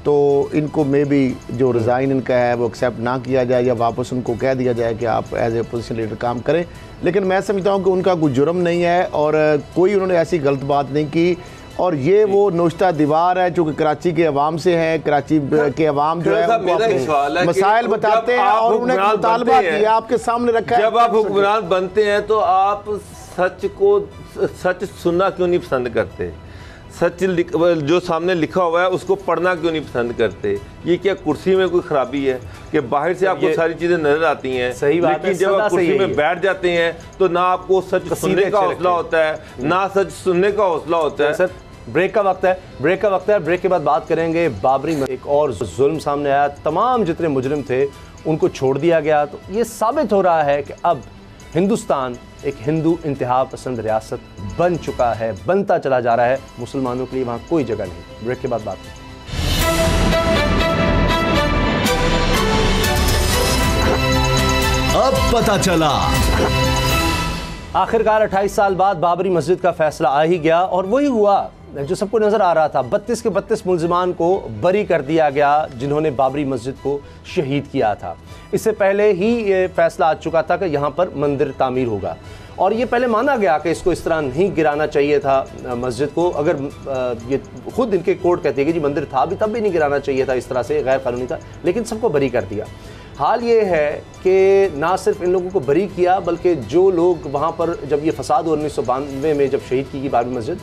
तो इनको में भी जो रिज़ाइन इनका है वो एक्सेप्ट ना किया जाए या वापस उनको कह दिया जाए कि आप एज ए अपोजिशन लीडर काम करें। लेकिन मैं समझता हूँ कि उनका कोई जुर्म नहीं है और कोई उन्होंने ऐसी गलत बात नहीं की। और ये वो नोश्ता दीवार है जो कि कराची के अवाम से है। कराची के अवाम जो है उनको मसाइल बताते हैं और उन्हें मुतालबा किया, आपके सामने रखा है। जब आप हुक्मरान बनते हैं तो आप सच सुनना क्यों नहीं पसंद करते? सच जो सामने लिखा हुआ है उसको पढ़ना क्यों नहीं पसंद करते? ये क्या कुर्सी में कोई खराबी है कि बाहर से आपको सारी चीजें नजर आती हैं, सही बात लेकिन जब आप कुर्सी में बैठ जाते हैं तो ना आपको सच सुनने का हौसला होता है, ना सच सुनने का हौसला होता है। सर, ब्रेक का वक्त है, ब्रेक का वक्त है। ब्रेक के बाद बात करेंगे बाबरी में एक और जुल्म सामने आया, तमाम जितने मुजरिम थे उनको छोड़ दिया गया। तो ये साबित हो रहा है कि अब हिंदुस्तान एक हिंदू इंतहा पसंद रियासत बन चुका है, बनता चला जा रहा है। मुसलमानों के लिए वहाँ कोई जगह नहीं। ब्रेक के बाद बात करें। अब पता चला, आखिरकार 28 साल बाद बाबरी मस्जिद का फैसला आ ही गया और वही हुआ जो सबको नजर आ रहा था। 32 के 32 मुल्जिमान को बरी कर दिया गया जिन्होंने बाबरी मस्जिद को शहीद किया था। इससे पहले ही ये फैसला आ चुका था कि यहाँ पर मंदिर तामीर होगा और ये पहले माना गया कि इसको इस तरह नहीं गिराना चाहिए था मस्जिद को। अगर ये खुद इनके कोर्ट कहते हैं कि जी मंदिर था भी, तब भी नहीं गिराना चाहिए था, इस तरह से गैर कानूनी था, लेकिन सबको बरी कर दिया। हाल ये है कि ना सिर्फ इन लोगों को बरी किया बल्कि जो लोग वहाँ पर जब ये फसाद 1992 में जब शहीद की गई बाबरी मस्जिद,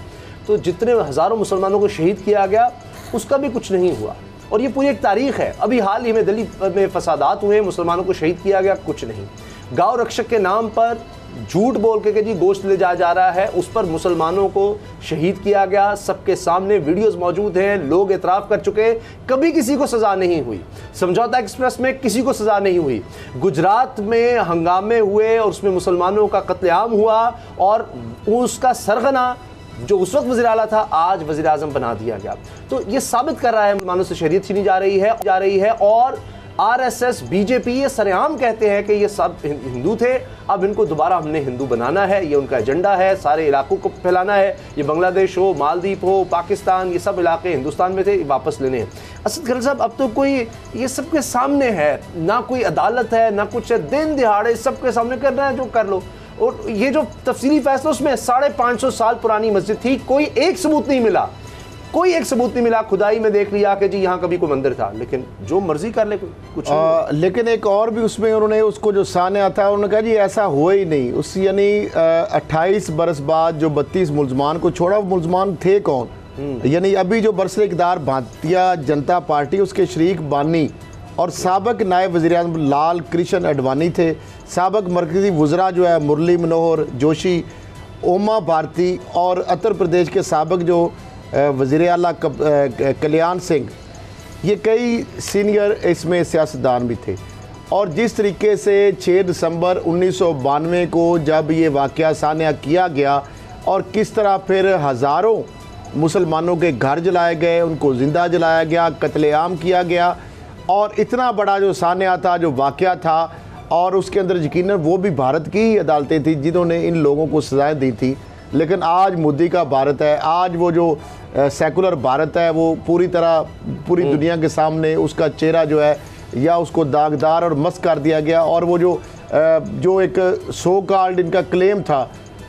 तो जितने हज़ारों मुसलमानों को शहीद किया गया उसका भी कुछ नहीं हुआ। और ये पूरी एक तारीख़ है। अभी हाल ही में दिल्ली में फसादात हुए, मुसलमानों को शहीद किया गया, कुछ नहीं। गाँव रक्षक के नाम पर झूठ बोल के कि जी गोश्त ले जाया जा रहा है, उस पर मुसलमानों को शहीद किया गया। सबके सामने वीडियोस मौजूद हैं, लोग एतराफ़ कर चुके, कभी किसी को सज़ा नहीं हुई। समझौता एक्सप्रेस में किसी को सज़ा नहीं हुई। गुजरात में हंगामे हुए और उसमें मुसलमानों का कत्लेआम हुआ और उसका सरगना जो उस वक्त वज़ीर आला था आज वज़ीर आज़म बना दिया गया। तो ये साबित कर रहा है मुसलमानों से शरीयत छीनी जा रही है और आरएसएस बीजेपी ये सरेआम कहते हैं कि ये सब हिंदू थे, अब इनको दोबारा हमने हिंदू बनाना है, ये उनका एजेंडा है, सारे इलाकों को फैलाना है। ये बांग्लादेश हो, मालदीव हो, पाकिस्तान, ये सब इलाके हिंदुस्तान में थे, वापस लेने हैं। असद खलील साहब, अब तो कोई ये सबके सामने है, ना कोई अदालत है ना कुछ है, दिन दिहाड़े सबके सामने कर रहा है, जो कर लो। और ये जो तफसीली फैसला उसमें 550 साल पुरानी मस्जिद थी, कोई एक सबूत नहीं मिला, कोई एक सबूत नहीं मिला। खुदाई में देख लिया कि जी यहाँ कभी कोई मंदिर था, लेकिन जो मर्जी कर ले कुछ लेकिन एक और भी उसमें उन्होंने उसको जो सानिया था उन्होंने कहा जी ऐसा हुआ ही नहीं। उस यानी 28 बरस बाद जो 32 मुलजमान को छोड़ा, वो मुलजमान थे कौन? यानी अभी जो बरसर इक़्तिदार भारतीय जनता पार्टी उसके शरीक बानी और साबिक नायब वज़ीर-ए-आज़म लाल कृष्ण अडवाणी थे, साबिक मरकज़ी वज़रा जो है मुरली मनोहर जोशी, उमा भारती और उत्तर प्रदेश के साबिक जो वज़ीर आला कल्याण सिंह, ये कई सीनियर इसमें सियासतदान भी थे। और जिस तरीके से 6 दिसंबर 1992 को जब ये वाक़या सानिया किया गया और किस तरह फिर हज़ारों मुसलमानों के घर जलाए गए, उनको ज़िंदा जलाया गया, कत्लेआम किया गया, और इतना बड़ा जो सानिया था, जो वाक़या था, और उसके अंदर यकीनन वो भी भारत की ही अदालतें थी जिन्होंने इन लोगों को सज़ाएँ दी थी। लेकिन आज मोदी का भारत है, आज वो जो सेकुलर भारत है वो पूरी तरह पूरी दुनिया के सामने उसका चेहरा जो है या उसको दागदार और मस्त कर दिया गया। और वो जो एक सो कॉल्ड इनका क्लेम था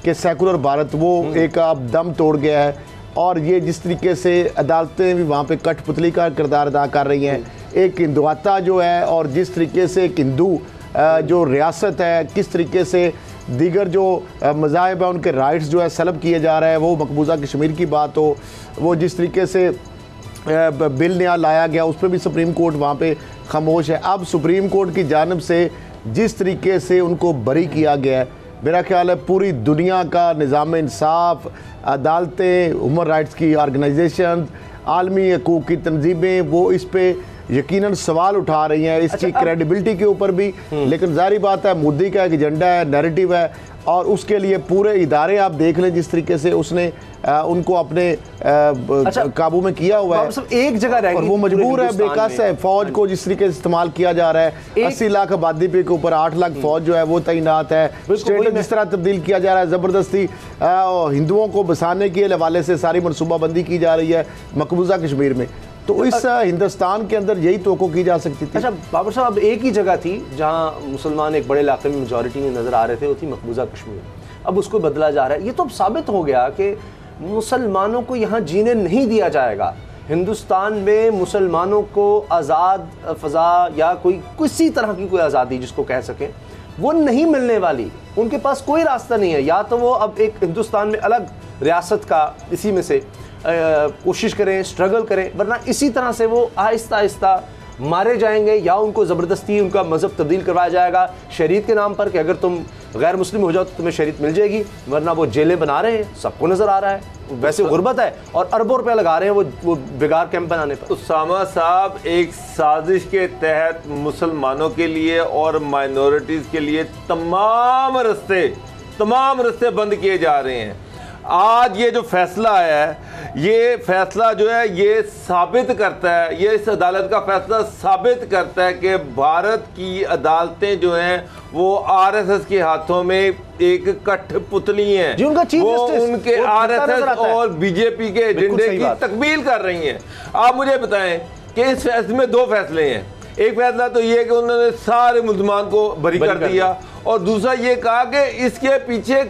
कि सेकुलर भारत, वो एक अब दम तोड़ गया है। और ये जिस तरीके से अदालतें भी वहाँ पे कठपुतली का किरदार अदा कर रही हैं, एक हिंदुआता जो है, और जिस तरीके से एक हिंदू जो रियासत है, किस तरीके से दीगर जो मज़ाहिब है उनके राइट्स जो है सलब किए जा रहे हैं, वो मकबूजा कश्मीर की बात हो, वो जिस तरीके से बिल नया लाया गया उस पर भी सुप्रीम कोर्ट वहाँ पे खामोश है। अब सुप्रीम कोर्ट की जानिब से जिस तरीके से उनको बरी किया गया है, मेरा ख्याल है पूरी दुनिया का निज़ाम इंसाफ, अदालतें, ह्यूमन राइट्स की ऑर्गेनाइजेशन, आलमी हकूक़ की तंजीमें वो इस पर यकीनन सवाल उठा रही हैं, इसकी क्रेडिबिलिटी के ऊपर भी। लेकिन जारी बात है मोदी का एक एजेंडा है, नैरेटिव है, और उसके लिए पूरे इदारे आप देख लें जिस तरीके से उसने उनको अपने काबू में किया हुआ है। एक जगह रह और वो मजबूर है, बेकस है। फौज को जिस तरीके से इस्तेमाल किया जा रहा है, 80 लाख आबादी पे के ऊपर 8 लाख फौज जो है वो तैनात है। स्टेटस जिस तरह तब्दील किया जा रहा है, ज़बरदस्ती हिंदुओं को बसाने के हवाले से सारी मनसूबाबंदी की जा रही है मकबूजा कश्मीर में। तो इस हिंदुस्तान के अंदर यही तोको की जा सकती थी। अच्छा बाबर साहब, अब एक ही जगह थी जहां मुसलमान एक बड़े इलाके में मेजॉरिटी में नज़र आ रहे थे, वो थी मकबूजा कश्मीर। अब उसको बदला जा रहा है। ये तो अब साबित हो गया कि मुसलमानों को यहाँ जीने नहीं दिया जाएगा। हिंदुस्तान में मुसलमानों को आज़ाद फ़ज़ा या कोई किसी तरह की कोई आज़ादी जिसको कह सकें वो नहीं मिलने वाली। उनके पास कोई रास्ता नहीं है, या तो वो अब एक हिंदुस्तान में अलग रियासत का इसी में से कोशिश करें, स्ट्रगल करें, वरना इसी तरह से वो आहिस्ता आहिस्ता मारे जाएंगे, या उनको ज़बरदस्ती उनका मज़हब तब्दील करवाया जाएगा शरीयत के नाम पर कि अगर तुम गैर मुस्लिम हो जाओ तो तुम्हें शरीयत मिल जाएगी, वरना वो जेलें बना रहे हैं, सबको नज़र आ रहा है। वैसे गुर्बत है और अरबों रुपए लगा रहे हैं वो बेकार कैंप बनाने पर। उसामा साहब, एक साजिश के तहत मुसलमानों के लिए और माइनॉरिटीज़ के लिए तमाम रस्ते बंद किए जा रहे हैं। आज ये जो फैसला आया है, ये फैसला जो है ये साबित करता है, ये इस अदालत का फैसला साबित करता है कि भारत की अदालतें जो हैं वो आरएसएस के हाथों में एक कठपुतली हैं। वो उनके आरएसएस और बीजेपी के एजेंडे की तकमील कर रही हैं। आप मुझे बताएं कि इस फैसले में 2 फैसले हैं। एक फैसला तो ये कि उन्होंने सारे मुल्ज़मान को बरी कर दिया, और दूसरा ये कहा कि इसके पीछे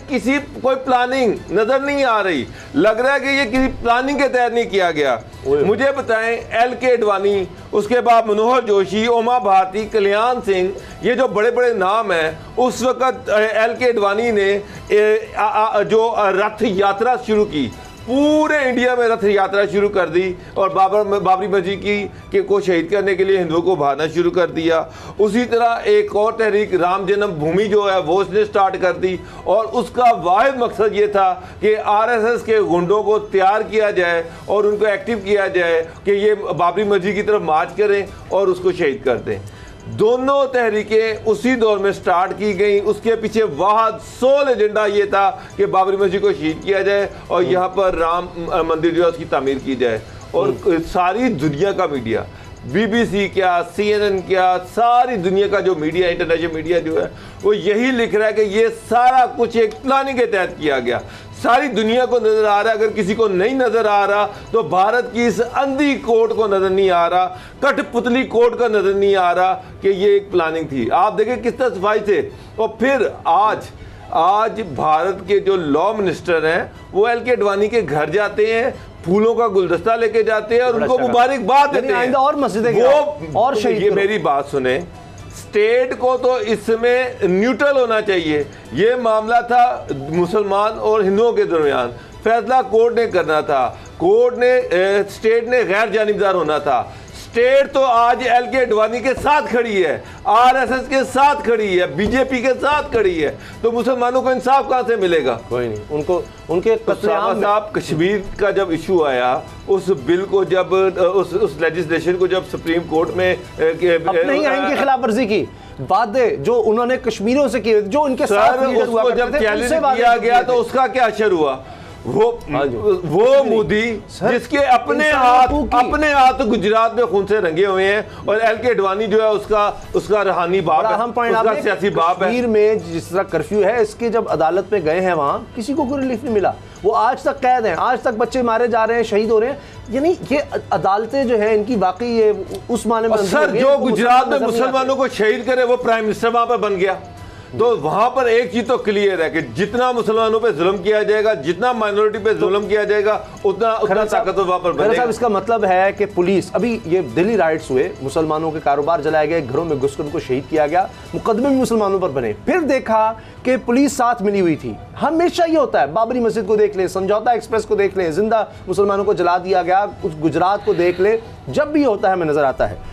कोई प्लानिंग नजर नहीं आ रही, लग रहा है कि ये किसी प्लानिंग के तहत नहीं किया गया। मुझे बताएं, LK अडवाणी, उसके बाद मनोहर जोशी, उमा भारती, कल्याण सिंह, ये जो बड़े बड़े नाम हैं, उस वक्त LK अडवाणी ने जो रथ यात्रा शुरू की पूरे इंडिया में रथ यात्रा शुरू कर दी और बाबरी मस्जिद की को शहीद करने के लिए हिंदुओं को भागना शुरू कर दिया। उसी तरह एक और तहरीक राम जन्मभूमि जो है वो उसने स्टार्ट कर दी और उसका वाहिद मकसद ये था कि आरएसएस के गुंडों को तैयार किया जाए और उनको एक्टिव किया जाए कि ये बाबरी मस्जिद की तरफ मार्च करें और उसको शहीद कर दें। दोनों तहरीकें उसी दौर में स्टार्ट की गई। उसके पीछे वाहिद सोल एजेंडा ये था कि बाबरी मस्जिद को शहीद किया जाए और यहाँ पर राम मंदिर जो है उसकी तामीर की जाए। और सारी दुनिया का मीडिया, BBC क्या, CNN क्या, सारी दुनिया का जो मीडिया, इंटरनेशनल मीडिया जो है वो यही लिख रहा है कि ये सारा कुछ एक प्लानिंग के तहत किया गया। सारी दुनिया को नजर आ रहा है, अगर किसी को नहीं नजर आ रहा तो भारत की इस अंधी कोर्ट को नजर नहीं आ रहा, कठपुतली कोर्ट का नजर नहीं आ रहा कि ये एक प्लानिंग थी। आप देखें किस तरह सफाई से। और फिर आज भारत के जो लॉ मिनिस्टर हैं वो LK अडवाणी के घर जाते हैं, फूलों का गुलदस्ता लेके जाते हैं और उनको मुबारकबाद देते हैं और मस्जिदें और ये मेरी बात सुने, स्टेट को तो इसमें न्यूट्रल होना चाहिए। ये मामला था मुसलमान और हिंदुओं के दरमियान, फैसला कोर्ट ने करना था, स्टेट ने गैर जानिबदार होना था। स्टेट तो आज LK अडवाणी के साथ खड़ी है, RSS के साथ खड़ी है, BJP के साथ खड़ी है, तो मुसलमानों को इंसाफ कहां से मिलेगा? कोई नहीं। उनके साहब कश्मीर का जब इशू आया, उस बिल को जब उस लेजिस्लेशन को जब सुप्रीम कोर्ट में अपने ही आइन की खिलाफ वर्जी की वादे जो उन्होंने कश्मीरियों से किए, जो उनके साथ उसको जब चैलेंज किया गया तो उसका क्या असर हुआ? वो मोदी जिसके अपने हाथ गुजरात में खून से रंगे हुए हैं और LK अडवाणी जो है उसका रूहानी बाप है, उसका सियासी बाप है। कश्मीर में जिस तरह कर्फ्यू है, इसके जब अदालत में गए हैं वहां किसी को कोई रिलीफ नहीं मिला। वो आज तक कैद हैं, आज तक बच्चे मारे जा रहे हैं, शहीद हो रहे हैं। यानी ये अदालतें जो है इनकी वाकई ये उस माने में सर जो गुजरात में मुसलमानों को शहीद करे वो प्राइम मिनिस्टर वहां पर बन गया। तो वहां पर एक चीज तो क्लियर है कि जितना मुसलमानों पे जुल्म किया जाएगा, जितना माइनॉरिटी पे जुल्म किया जाएगा, उतना ताकतवर वहां पर बनेगा। साहब इसका मतलब है कि पुलिस, अभी ये दिल्ली राइट्स हुए, मुसलमानों के कारोबार जलाए गए, घरों में घुसकर उनको शहीद किया गया, मुकदमे भी मुसलमानों पर बने, फिर देखा कि पुलिस साथ मिली हुई थी। हमेशा ये होता है, बाबरी मस्जिद को देख लें, समझौता एक्सप्रेस को देख लें, जिंदा मुसलमानों को जला दिया गया, उस गुजरात को देख लें, जब भी होता है हमें नजर आता है।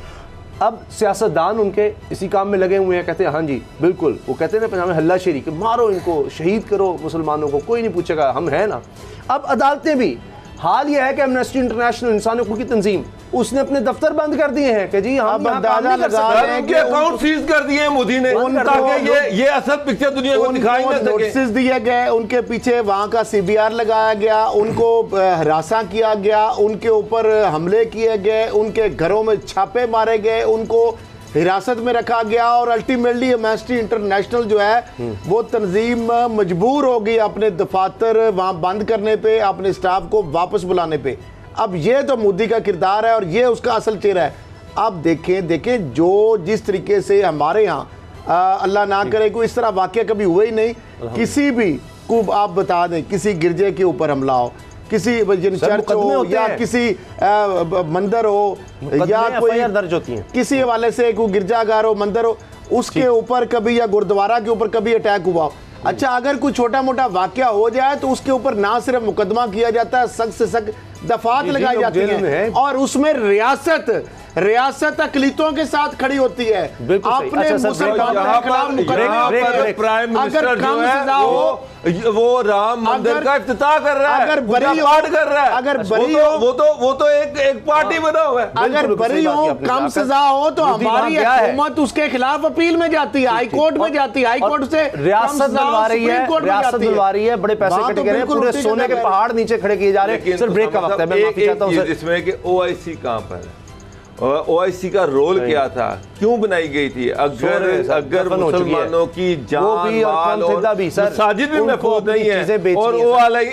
अब सियासतदान उनके इसी काम में लगे हुए हैं, कहते हैं हाँ जी बिल्कुल, वो कहते हैं ना पंजाब में हल्लाशेरी कि मारो इनको, शहीद करो मुसलमानों को, कोई नहीं पूछेगा, हम हैं ना। अब अदालतें भी, हाल ये है कि एमनेस्टी इंटरनेशनल इंसानी हकूक़ की तंजीम उसने अपने दफ्तर बंद कर दिए हैं कि जी हम अंदाजा लगा रहे हैं कि अकाउंट सीज कर दिए हैं मोदी ने, ताकि ये असल पिक्चर दुनिया को दिखाई ना सके। नोटिस दिए गए, उनके पीछे वहां का CBR लगाया गया, उनको हरासा किया गया, उनके ऊपर हमले किए गए, उनके घरों में छापे मारे गए, उनको हिरासत में रखा गया और अल्टीमेटली एमनेस्टी इंटरनेशनल जो है वो तंजीम मजबूर हो गई अपने दफातर वहां बंद करने पे, अपने स्टाफ को वापस बुलाने पे। अब ये तो मोदी का किरदार है और ये उसका असल चेहरा है। अब देखें जो जिस तरीके से हमारे यहाँ अल्लाह ना करे कोई इस तरह वाकया कभी हुए ही नहीं, किसी भी को आप बता दें, किसी गिरजे के ऊपर हमला हो, किसी चर्च हो या किसी मंदिर हो या कोई दर्ज होती हैं, किसी हवाले से कोई गिरजाघर हो, मंदिर हो, उसके ऊपर कभी या गुरुद्वारा के ऊपर कभी अटैक हुआ हो। अच्छा, अगर कोई छोटा मोटा वाकया हो जाए तो उसके ऊपर ना सिर्फ मुकदमा किया जाता है, सख्त से सख्त दफात लगाई जाती है और उसमें रियासत अकलीतों के साथ खड़ी होती है। अपने प्राइम मिनिस्टर जो है वो राम मंदिर का इफ्तिताह कर रहा है, अगर बरी कर रहा है, अगर बरी हो वो तो एक पार्टी बना हुआ है। अगर बरी हो, कम सजा हो तो हमारी हुकूमत उसके खिलाफ अपील में जाती है, हाई कोर्ट में जाती है, हाई कोर्ट से रियासत दिलवा रही है, बड़े पैसे कट गए, पूरे सोने के पहाड़ नीचे खड़े किए जा रहे हैं। सिर्फ ब्रेक का वक्त है, मैं माफी चाहता हूं इसमें कि OIC कहां पर है, OIC का रोल क्या था, क्यों बनाई गई थी? अगर मुसलमानों की जान माल और मसाजिद भी महफूज नहीं है और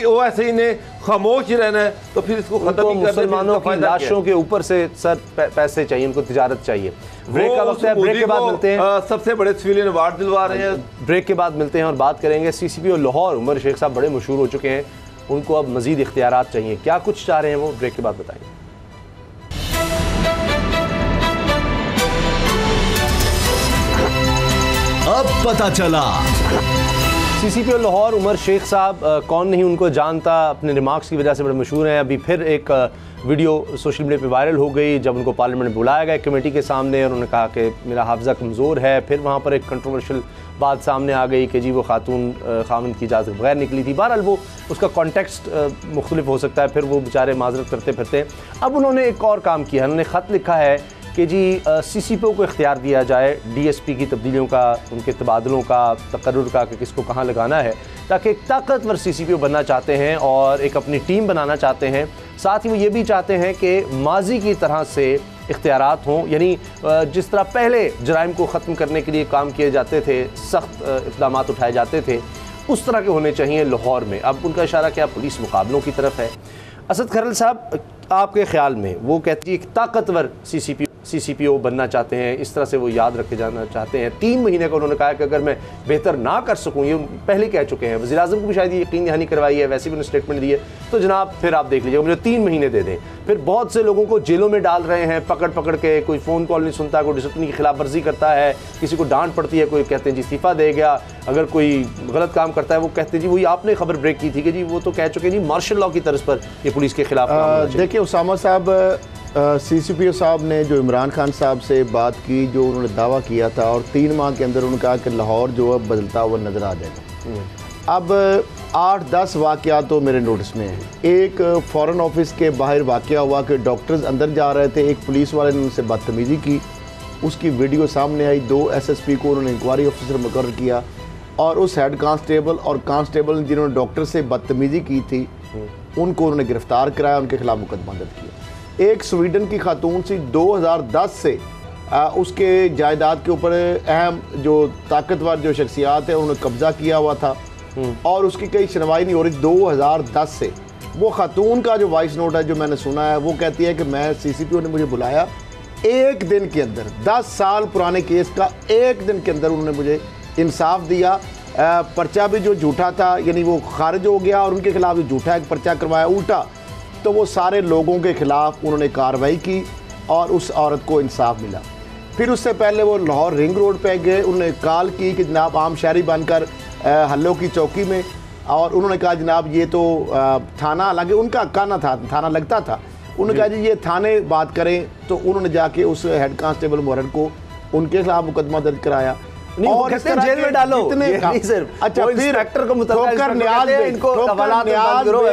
OIC ने खामोश रहना है तो फिर इसको खत्म कर दे। मुसलमानों की लाशों के ऊपर से सर पैसे चाहिए, उनको तिजारत चाहिए। ब्रेक का वक्त है, ब्रेक के बाद मिलते हैं। सबसे बड़े सिविलियन अवार्ड दिलवा रहे हैं। ब्रेक के बाद मिलते हैं और बात करेंगे CCPO लाहौर उमर शेख साहब बड़े मशहूर हो चुके हैं, उनको अब मजीद इख्तियारात चाहिए, क्या कुछ चाह रहे हैं वो ब्रेक के बाद बताएंगे। अब पता चला CCPO लाहौर उमर शेख साहब कौन नहीं उनको जानता, अपने रिमार्क्स की वजह से बड़े मशहूर हैं। अभी फिर एक वीडियो सोशल मीडिया पे वायरल हो गई जब उनको पार्लियामेंट में बुलाया गया कमेटी के सामने और उन्होंने कहा कि मेरा हाफजा कमज़ोर है। फिर वहाँ पर एक कंट्रोवर्शियल बात सामने आ गई कि जी वो खातून खामन की इजाज़त बगैर निकली थी। बहरहाल वो उसका कॉन्टेक्स्ट मुख्तलिफ हो सकता है, फिर वो बेचारे माजरत करते फिरते। अब उन्होंने एक और काम किया, उन्होंने ख़त लिखा है कि जी CCPO को इख्तियार दिया जाए DSP की तब्दीलियों का, उनके तबादलों का, तकर्रुर का कि किसको कहाँ लगाना है, ताकि एक ताकतवर CCPO बनना चाहते हैं और एक अपनी टीम बनाना चाहते हैं। साथ ही वो ये भी चाहते हैं कि माजी की तरह से इख्तियारात हों, यानी जिस तरह पहले जराइम को ख़त्म करने के लिए काम किए जाते थे, सख्त इक़दाम उठाए जाते थे, उस तरह के होने चाहिए लाहौर में। अब उनका इशारा क्या पुलिस मुकाबलों की तरफ है। असद खरल साहब, आपके ख्याल में वो कहती है एक ताकतवर CCPO बनना चाहते हैं, इस तरह से वो याद रखे जाना चाहते हैं। 3 महीने का उन्होंने कहा कि अगर मैं बेहतर ना कर सकूं, ये पहले कह चुके हैं, वज़ीर आज़म को भी शायद ये यकीन दहानी करवाई है, वैसे भी उन्होंने स्टेटमेंट दी है, तो जनाब फिर आप देख लीजिएगा, मुझे 3 महीने दे दें। फिर बहुत से लोगों को जेलों में डाल रहे हैं पकड़ के, कोई फ़ोन कॉल नहीं सुनता, कोई डिसिप्लिन की खिलाफ वर्जी करता है, किसी को डांट पड़ती है, कोई कहते हैं जी इस्तीफ़ा दे गया, अगर कोई गलत काम करता है वो कहते हैं जी वही आपने खबर ब्रेक की थी कि जी वो तो कह चुके हैं जी मार्शल लॉ की तर्ज पर ये पुलिस के खिलाफ। देखिए उसामा साहब, CCPO साहब ने जो इमरान खान साहब से बात की, जो उन्होंने दावा किया था और 3 माह के अंदर उन्होंने कहा कि लाहौर जो है बदलता हुआ नज़र आ जाएगा। अब 8-10 वाक़यात तो मेरे नोटिस में है। एक फ़ॉरेन ऑफिस के बाहर वाक़या हुआ कि डॉक्टर्स अंदर जा रहे थे, एक पुलिस वाले ने उनसे बदतमीज़ी की, उसकी वीडियो सामने आई। 2 SSP को उन्होंने इंक्वायरी ऑफिसर मुकर्रर किया और उस हेड कांस्टेबल और कांस्टेबल जिन्होंने डॉक्टर से बदतमीज़ी की थी उनको उन्होंने गिरफ़्तार कराया, उनके खिलाफ मुकदमा दर्ज किया। एक स्वीडन की खातून से 2010 से उसके जायदाद के ऊपर अहम जो ताकतवर जो शख्सियात है उन्होंने कब्ज़ा किया हुआ था और उसकी कई सुनवाई नहीं हो रही 2010 से। वो खातून का जो वॉइस नोट है जो मैंने सुना है, वो कहती है कि मैं CCPO ने मुझे बुलाया, 1 दिन के अंदर 10 साल पुराने केस का 1 दिन के अंदर उन्होंने मुझे इंसाफ दिया। पर्चा भी जो झूठा था यानी वो खारिज हो गया और उनके खिलाफ जो झूठा एक पर्चा करवाया उल्टा, तो वो सारे लोगों के ख़िलाफ़ उन्होंने कार्रवाई की और उस औरत को इंसाफ मिला। फिर उससे पहले वो लाहौर रिंग रोड पे गए, उन्होंने कॉल की कि जनाब आम शहरी बनकर हल्लों की चौकी में, और उन्होंने कहा जनाब ये तो थाना, हालांकि उनका कहना था थाना लगता था, उन्होंने कहा जी ये थाने बात करें, तो उन्होंने जाके उस हेड कांस्टेबल मुहर्रर को उनके खिलाफ मुकदमा दर्ज कराया और इस तरह जेल में डालो। अच्छा फिर इंस्पेक्टर को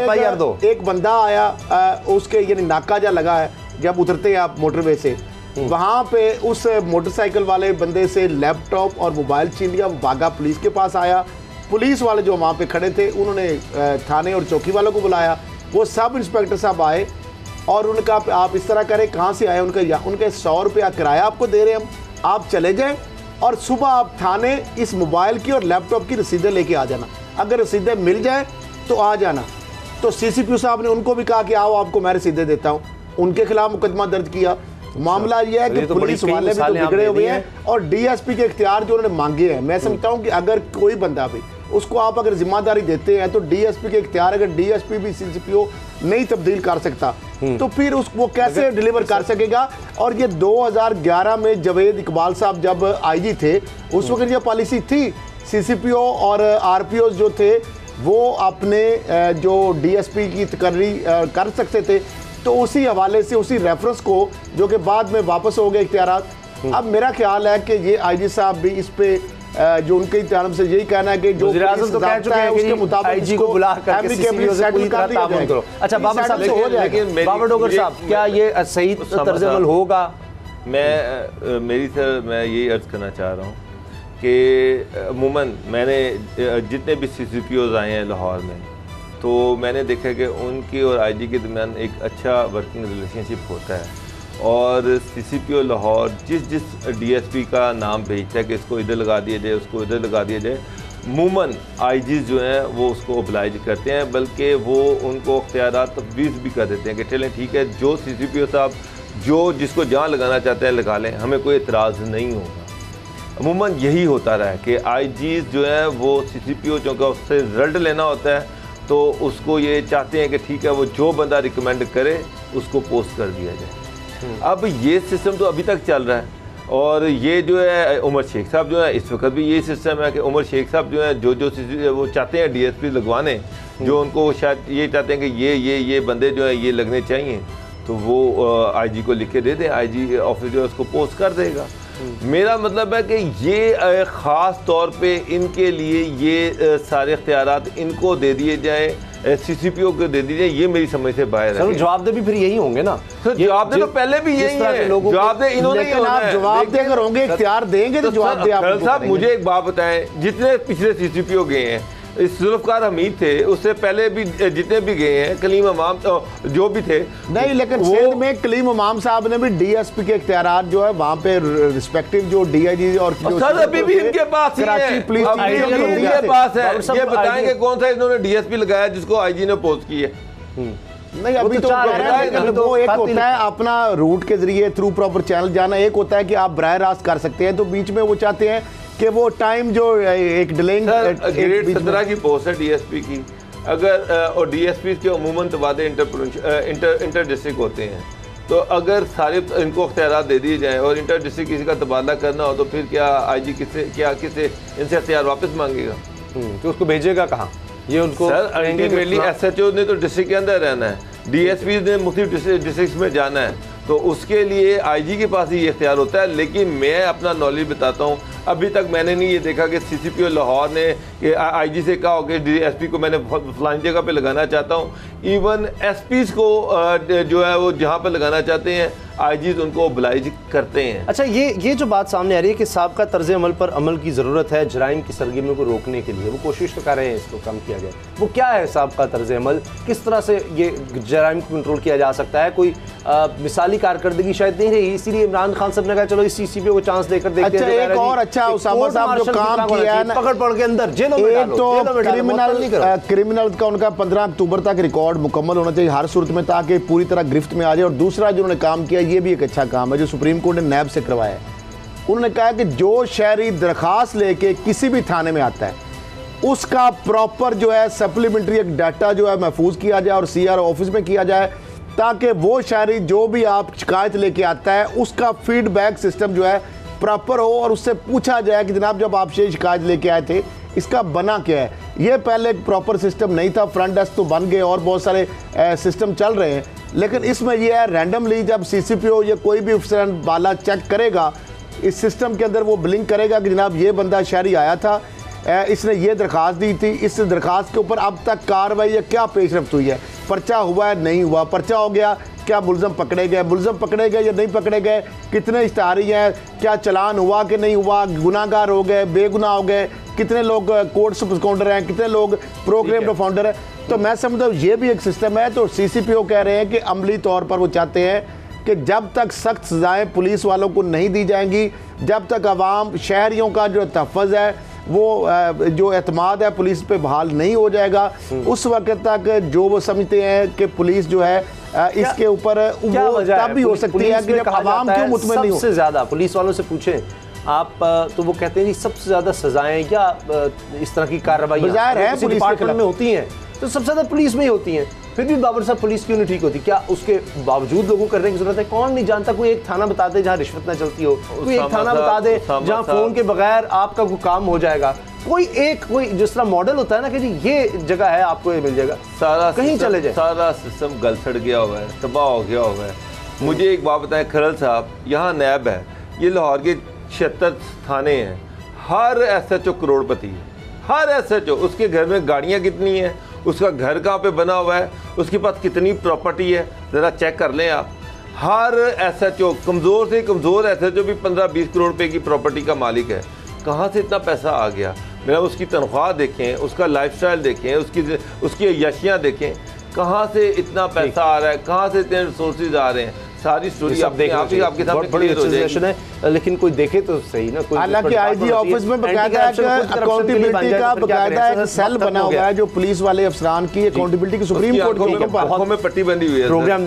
FIR दो। एक बंदा आया, उसके यानी नाका जा लगा है जब उतरते हैं आप मोटरवे से, वहाँ पे उस मोटरसाइकिल वाले बंदे से लैपटॉप और मोबाइल छीन लिया, वो भागा पुलिस के पास आया। पुलिस वाले जो वहाँ पे खड़े थे उन्होंने थाने और चौकी वालों को बुलाया, वो सब इंस्पेक्टर साहब आए और उन्होंने कहा आप इस तरह करें, कहाँ से आए, उनके 100 रुपया किराया आपको दे रहे हैं हम, आप चले जाएं और सुबह आप थाने इस मोबाइल की और लैपटॉप की रसीदें लेके आ जाना, अगर रसीदें मिल जाए तो आ जाना। तो CCPO साहब ने उनको भी कहा कि आओ आपको मैं रसीदें देता हूँ, उनके खिलाफ मुकदमा दर्ज किया। मामला यह है कि पुलिस वाले भी तो बिगड़े हुए हैं और DSP के इख्तियार जो उन्होंने मांगे हैं, मैं समझता हूँ कि अगर कोई बंदा भी उसको आप अगर जिम्मेदारी देते हैं तो DSP के इख्तियार, अगर DSP भी CCPO नहीं तब्दील कर सकता तो फिर वो कैसे डिलीवर कर सकेगा। और ये 2011 में जावेद इकबाल साहब जब IG थे उस वक्त ये पॉलिसी थी, CCPO और RPOs जो थे वो अपने जो DSP की तकर्री कर सकते थे, तो उसी हवाले से उसी रेफरेंस को जो कि बाद में वापस हो गए इख्तियारात। अब मेरा ख्याल है कि ये IG साहब भी इस पे जो उनकी तरफ से यही कहना है कि जो तो कह चुके हैं उसके मुताबिक IG को बुला करके CCPO से पूरी तरह तामुन करो। अच्छा बाबर साहब से, बाबर डोगर साहब, क्या ये सही तर्ज अमल होगा? मैं यही अर्ज़ करना चाह रहा हूँ कि अमूमन मैंने जितने भी CCPOs आए हैं लाहौर में, तो मैंने देखा कि उनकी और IG के दरमियान एक अच्छा वर्किंग रिलेशनशिप होता है और CCPO लाहौर जिस DSP का नाम भेजता है कि इसको इधर लगा दिया जाए, उसको इधर लगा दिया जाए, अमूमन IGs जो हैं वो उसको ओब्लाइज करते हैं, बल्कि वो उनको इख्तियारात तफवीज़ भी कर देते हैं कि चलें ठीक है, जो CCPO साहब जो जिसको जहाँ लगाना चाहते हैं लगा लें, हमें कोई एतराज़ नहीं होगा। अमूमन यही होता रहा है कि IGs जो है वो CCPO चूँकि उससे रिजल्ट लेना होता है तो उसको ये चाहते हैं कि ठीक है वो जो बंदा रिकमेंड करे उसको पोस्ट कर दिया जाए। अब ये सिस्टम तो अभी तक चल रहा है। और ये जो है उमर शेख साहब जो है, इस वक्त भी यही सिस्टम है कि उमर शेख साहब जो है जो वो चाहते हैं DSP लगवाने, जो उनको शायद ये चाहते हैं कि ये बंदे जो है ये लगने चाहिए, तो वो IG को लिख के दे दें, IG ऑफिस जो है उसको पोस्ट कर देगा। मेरा मतलब है कि ये ख़ास तौर पे इनके लिए ये सारे इख्तियारात इनको दे दिए जाएँ, CCPO को दे दीजिए, ये मेरी समझ से बाहर है। जवाबदेह भी फिर यही होंगे ना, जवाबदेह तो पहले भी यही है, जवाबदेह इन्होंने जवाबदेह अगर होंगे, इख्तियार देंगे तो जवाबदेह साहब मुझे एक बात बताएं, जितने पिछले CCPO गए हैं, इस जुल्फ़कार हमीद थे, उससे पहले भी जितने भी गए हैं, कलीम इमाम जो भी थे नहीं, लेकिन सिंध में कलीम इमाम साहब ने भी DSP के इख्तियारात जो है वहाँ पे रिस्पेक्टिव जो DIG और सर अभी भी इनके पास ही है, इनके पास है। ये बताएंगे कौन सा इन्होंने DSP लगाया जिसको IG ने पोस्ट की है? नहीं, अभी तो वो एक होता है अपना रूट के जरिए थ्रू प्रॉपर चैनल जाना, एक होता है कि आप बराह रास्त कर सकते हैं, तो बीच में वो चाहते हैं कि वो टाइम जो एक डिलेइंग ग्रेड 17 की पोस्ट है DSP की, अगर और DSP के अमूमन तबादले इंटर डिस्ट्रिक्ट होते हैं, तो अगर सारे इनको अख्तियारात दे दिए जाएँ और इंटर डिस्ट्रिक्ट किसी का तबादला करना हो तो फिर क्या IG किसे इनसे अख्तियार वापस मांगेगा? तो उसको भेजेगा कहाँ? ये उनको सर अल्टीमेटली SHO ने तो डिस्ट्रिक्ट के अंदर रहना है, DSP ने मुख्तलिफ डिस्ट्रिक्ट में जाना है, तो उसके लिए IG के पास ही ये इख्तियार होता है। लेकिन मैं अपना नॉलेज बताता हूँ, अभी तक मैंने नहीं ये देखा कि CCPO लाहौर ने IG से कहा हो कि DSP को मैंने फलानी जगह पे लगाना चाहता हूँ। इवन SPs को जो है वो जहाँ पे लगाना चाहते हैं IGs उनको oblige करते हैं। अच्छा, ये जो बात सामने आ रही है कि साबका तर्ज अमल पर अमल की ज़रूरत है जराइम की सरगर्मियों को रोकने के लिए, वो कोशिश तो कर रहे हैं इसको कम किया जाए, वो क्या है साबका तर्ज अमल, किस तरह से ये जराइम को कंट्रोल किया जा सकता है? कोई मिसाली कारकर्दगी शायद नहीं रही, इसीलिए इमरान खान साहब ने कहा चलो इस CCPO को चांस देकर देखते हैं। एक और अच्छा उसामा साहब जो काम किया है ना, पकड़ के अंदर जेलों में डालो, तो क्रिमिनल का उनका 15 अक्टूबर तक रिकॉर्ड मुकम्मल होना चाहिए हर सूरत में, ताकि पूरी तरह गिरफ्त में आ जाए। और दूसरा जो उन्होंने काम किया, ये भी एक अच्छा काम है जो सुप्रीम कोर्ट ने नैब से करवाया है। उन्होंने कहा कि जो शहरी दरखास्त लेके किसी भी थाने में आता है, उसका प्रॉपर जो है सप्लीमेंट्री एक डाटा जो है महफूज किया जाए और CR ऑफिस में किया जाए, ताकि वो शहरी जो भी आप शिकायत लेके आता है उसका फीडबैक सिस्टम जो है प्रॉपर हो और उससे पूछा जाए कि जनाब जब आप शिकायत लेके आए थे इसका बना क्या है। ये पहले एक प्रॉपर सिस्टम नहीं था, फ्रंट डेस्क तो बन गए और बहुत सारे सिस्टम चल रहे हैं, लेकिन इसमें यह है रैंडमली जब CCPO या कोई भी अफसर वाला चेक करेगा, इस सिस्टम के अंदर वो ब्लिंक करेगा कि जनाब ये बंदा शहरी आया था, इसने ये दरख्वास्त दी थी, इस दरख्वास्त के ऊपर अब तक कार्रवाई या क्या पेशरफ्त हुई है, पर्चा हुआ है नहीं हुआ, पर्चा हो गया क्या मुलज़म पकड़े गए या नहीं पकड़े गए, कितने इश्तहारी हैं, क्या चलान हुआ कि नहीं हुआ, गुनाहगार हो गए बेगुनाह हो गए, कितने लोग कोर्ट सब्सकाउंडर हैं, कितने लोग प्रोग्राम ऑफेंडर हैं। तो मैं समझता हूँ ये भी एक सिस्टम है। तो CCPO कह रहे हैं कि अमली तौर पर वो चाहते हैं कि जब तक सख्त सजाएँ पुलिस वालों को नहीं दी जाएंगी, जब तक आवाम शहरियों का जो तहफ़्फ़ुज़ है वो जो एतमाद है पुलिस पे बहाल नहीं हो जाएगा, उस वक्त तक जो वो समझते हैं कि पुलिस जो है इसके ऊपर वो तब भी हो सकती है कि जब आवाम क्यों मुतमईन नहीं हो। सबसे ज़्यादा पुलिस वालों से पूछें आप तो वो कहते हैं जी सबसे ज़्यादा सजाएं या इस तरह की कार्रवाइयाँ पुलिस डिपार्टमेंट में होती हैं तो सबसे ज़्यादा पुलिस में ही होती हैं, फिर भी बाबर साहब पुलिस क्यों नहीं ठीक होती? क्या उसके बावजूद लोगों करने की जरूरत है? कौन नहीं जानता, कोई एक थाना बता दे जहाँ रिश्वत ना चलती हो, कोई एक थाना बता दे जहाँ फोन के बगैर आपका कोई काम हो जाएगा, कोई जिस तरह मॉडल होता है ना कि जी ये जगह है आपको ये मिल जाएगा, सारा कहीं चले जाए। सारा सिस्टम गलसड़ गया हुआ है, तबाह हो गया हुआ है। मुझे एक बात बताएं खरल साहब, यहाँ नैब है, ये लाहौर के 76 थाने हैं, हर SHO करोड़पति है, हर SHO, उसके घर में गाड़ियाँ कितनी हैं, उसका घर कहाँ पे बना हुआ है, उसके पास कितनी प्रॉपर्टी है, ज़रा चेक कर लें आप। हर SHO, कमज़ोर से कमज़ोर SHO भी 15-20 करोड़ रुपए की प्रॉपर्टी का मालिक है। कहाँ से इतना पैसा आ गया? मेरा उसकी तनख्वाह देखें, उसका लाइफस्टाइल देखें, उसकी अय्याशियाँ देखें, कहाँ से इतना पैसा आ रहा है, कहाँ से इतने रिसोर्सेज आ रहे हैं, सारी स्टोरी आपके सामने क्लियर हो जाएगी। लेकिन कोई देखे तो सही ना, कोई हालांकि IG ऑफिस में बकायदा अकाउंटेबिलिटी का बकायदा एक सेल बना हुआ है जो पुलिस वाले अफसरान की अकाउंटेबिलिटी की सुप्रीम कोर्ट की आंखों में पट्टी बंदी हुई है। प्रोग्राम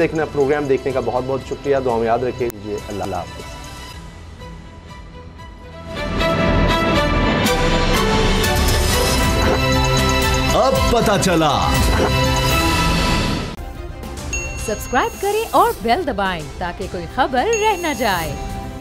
देखने का बहुत बहुत शुक्रिया, दुआ में याद रखिए। अल्लाह हाफ़िज़। अब पता चला। सब्सक्राइब करें और बेल दबाएं ताकि कोई खबर रह न जाए।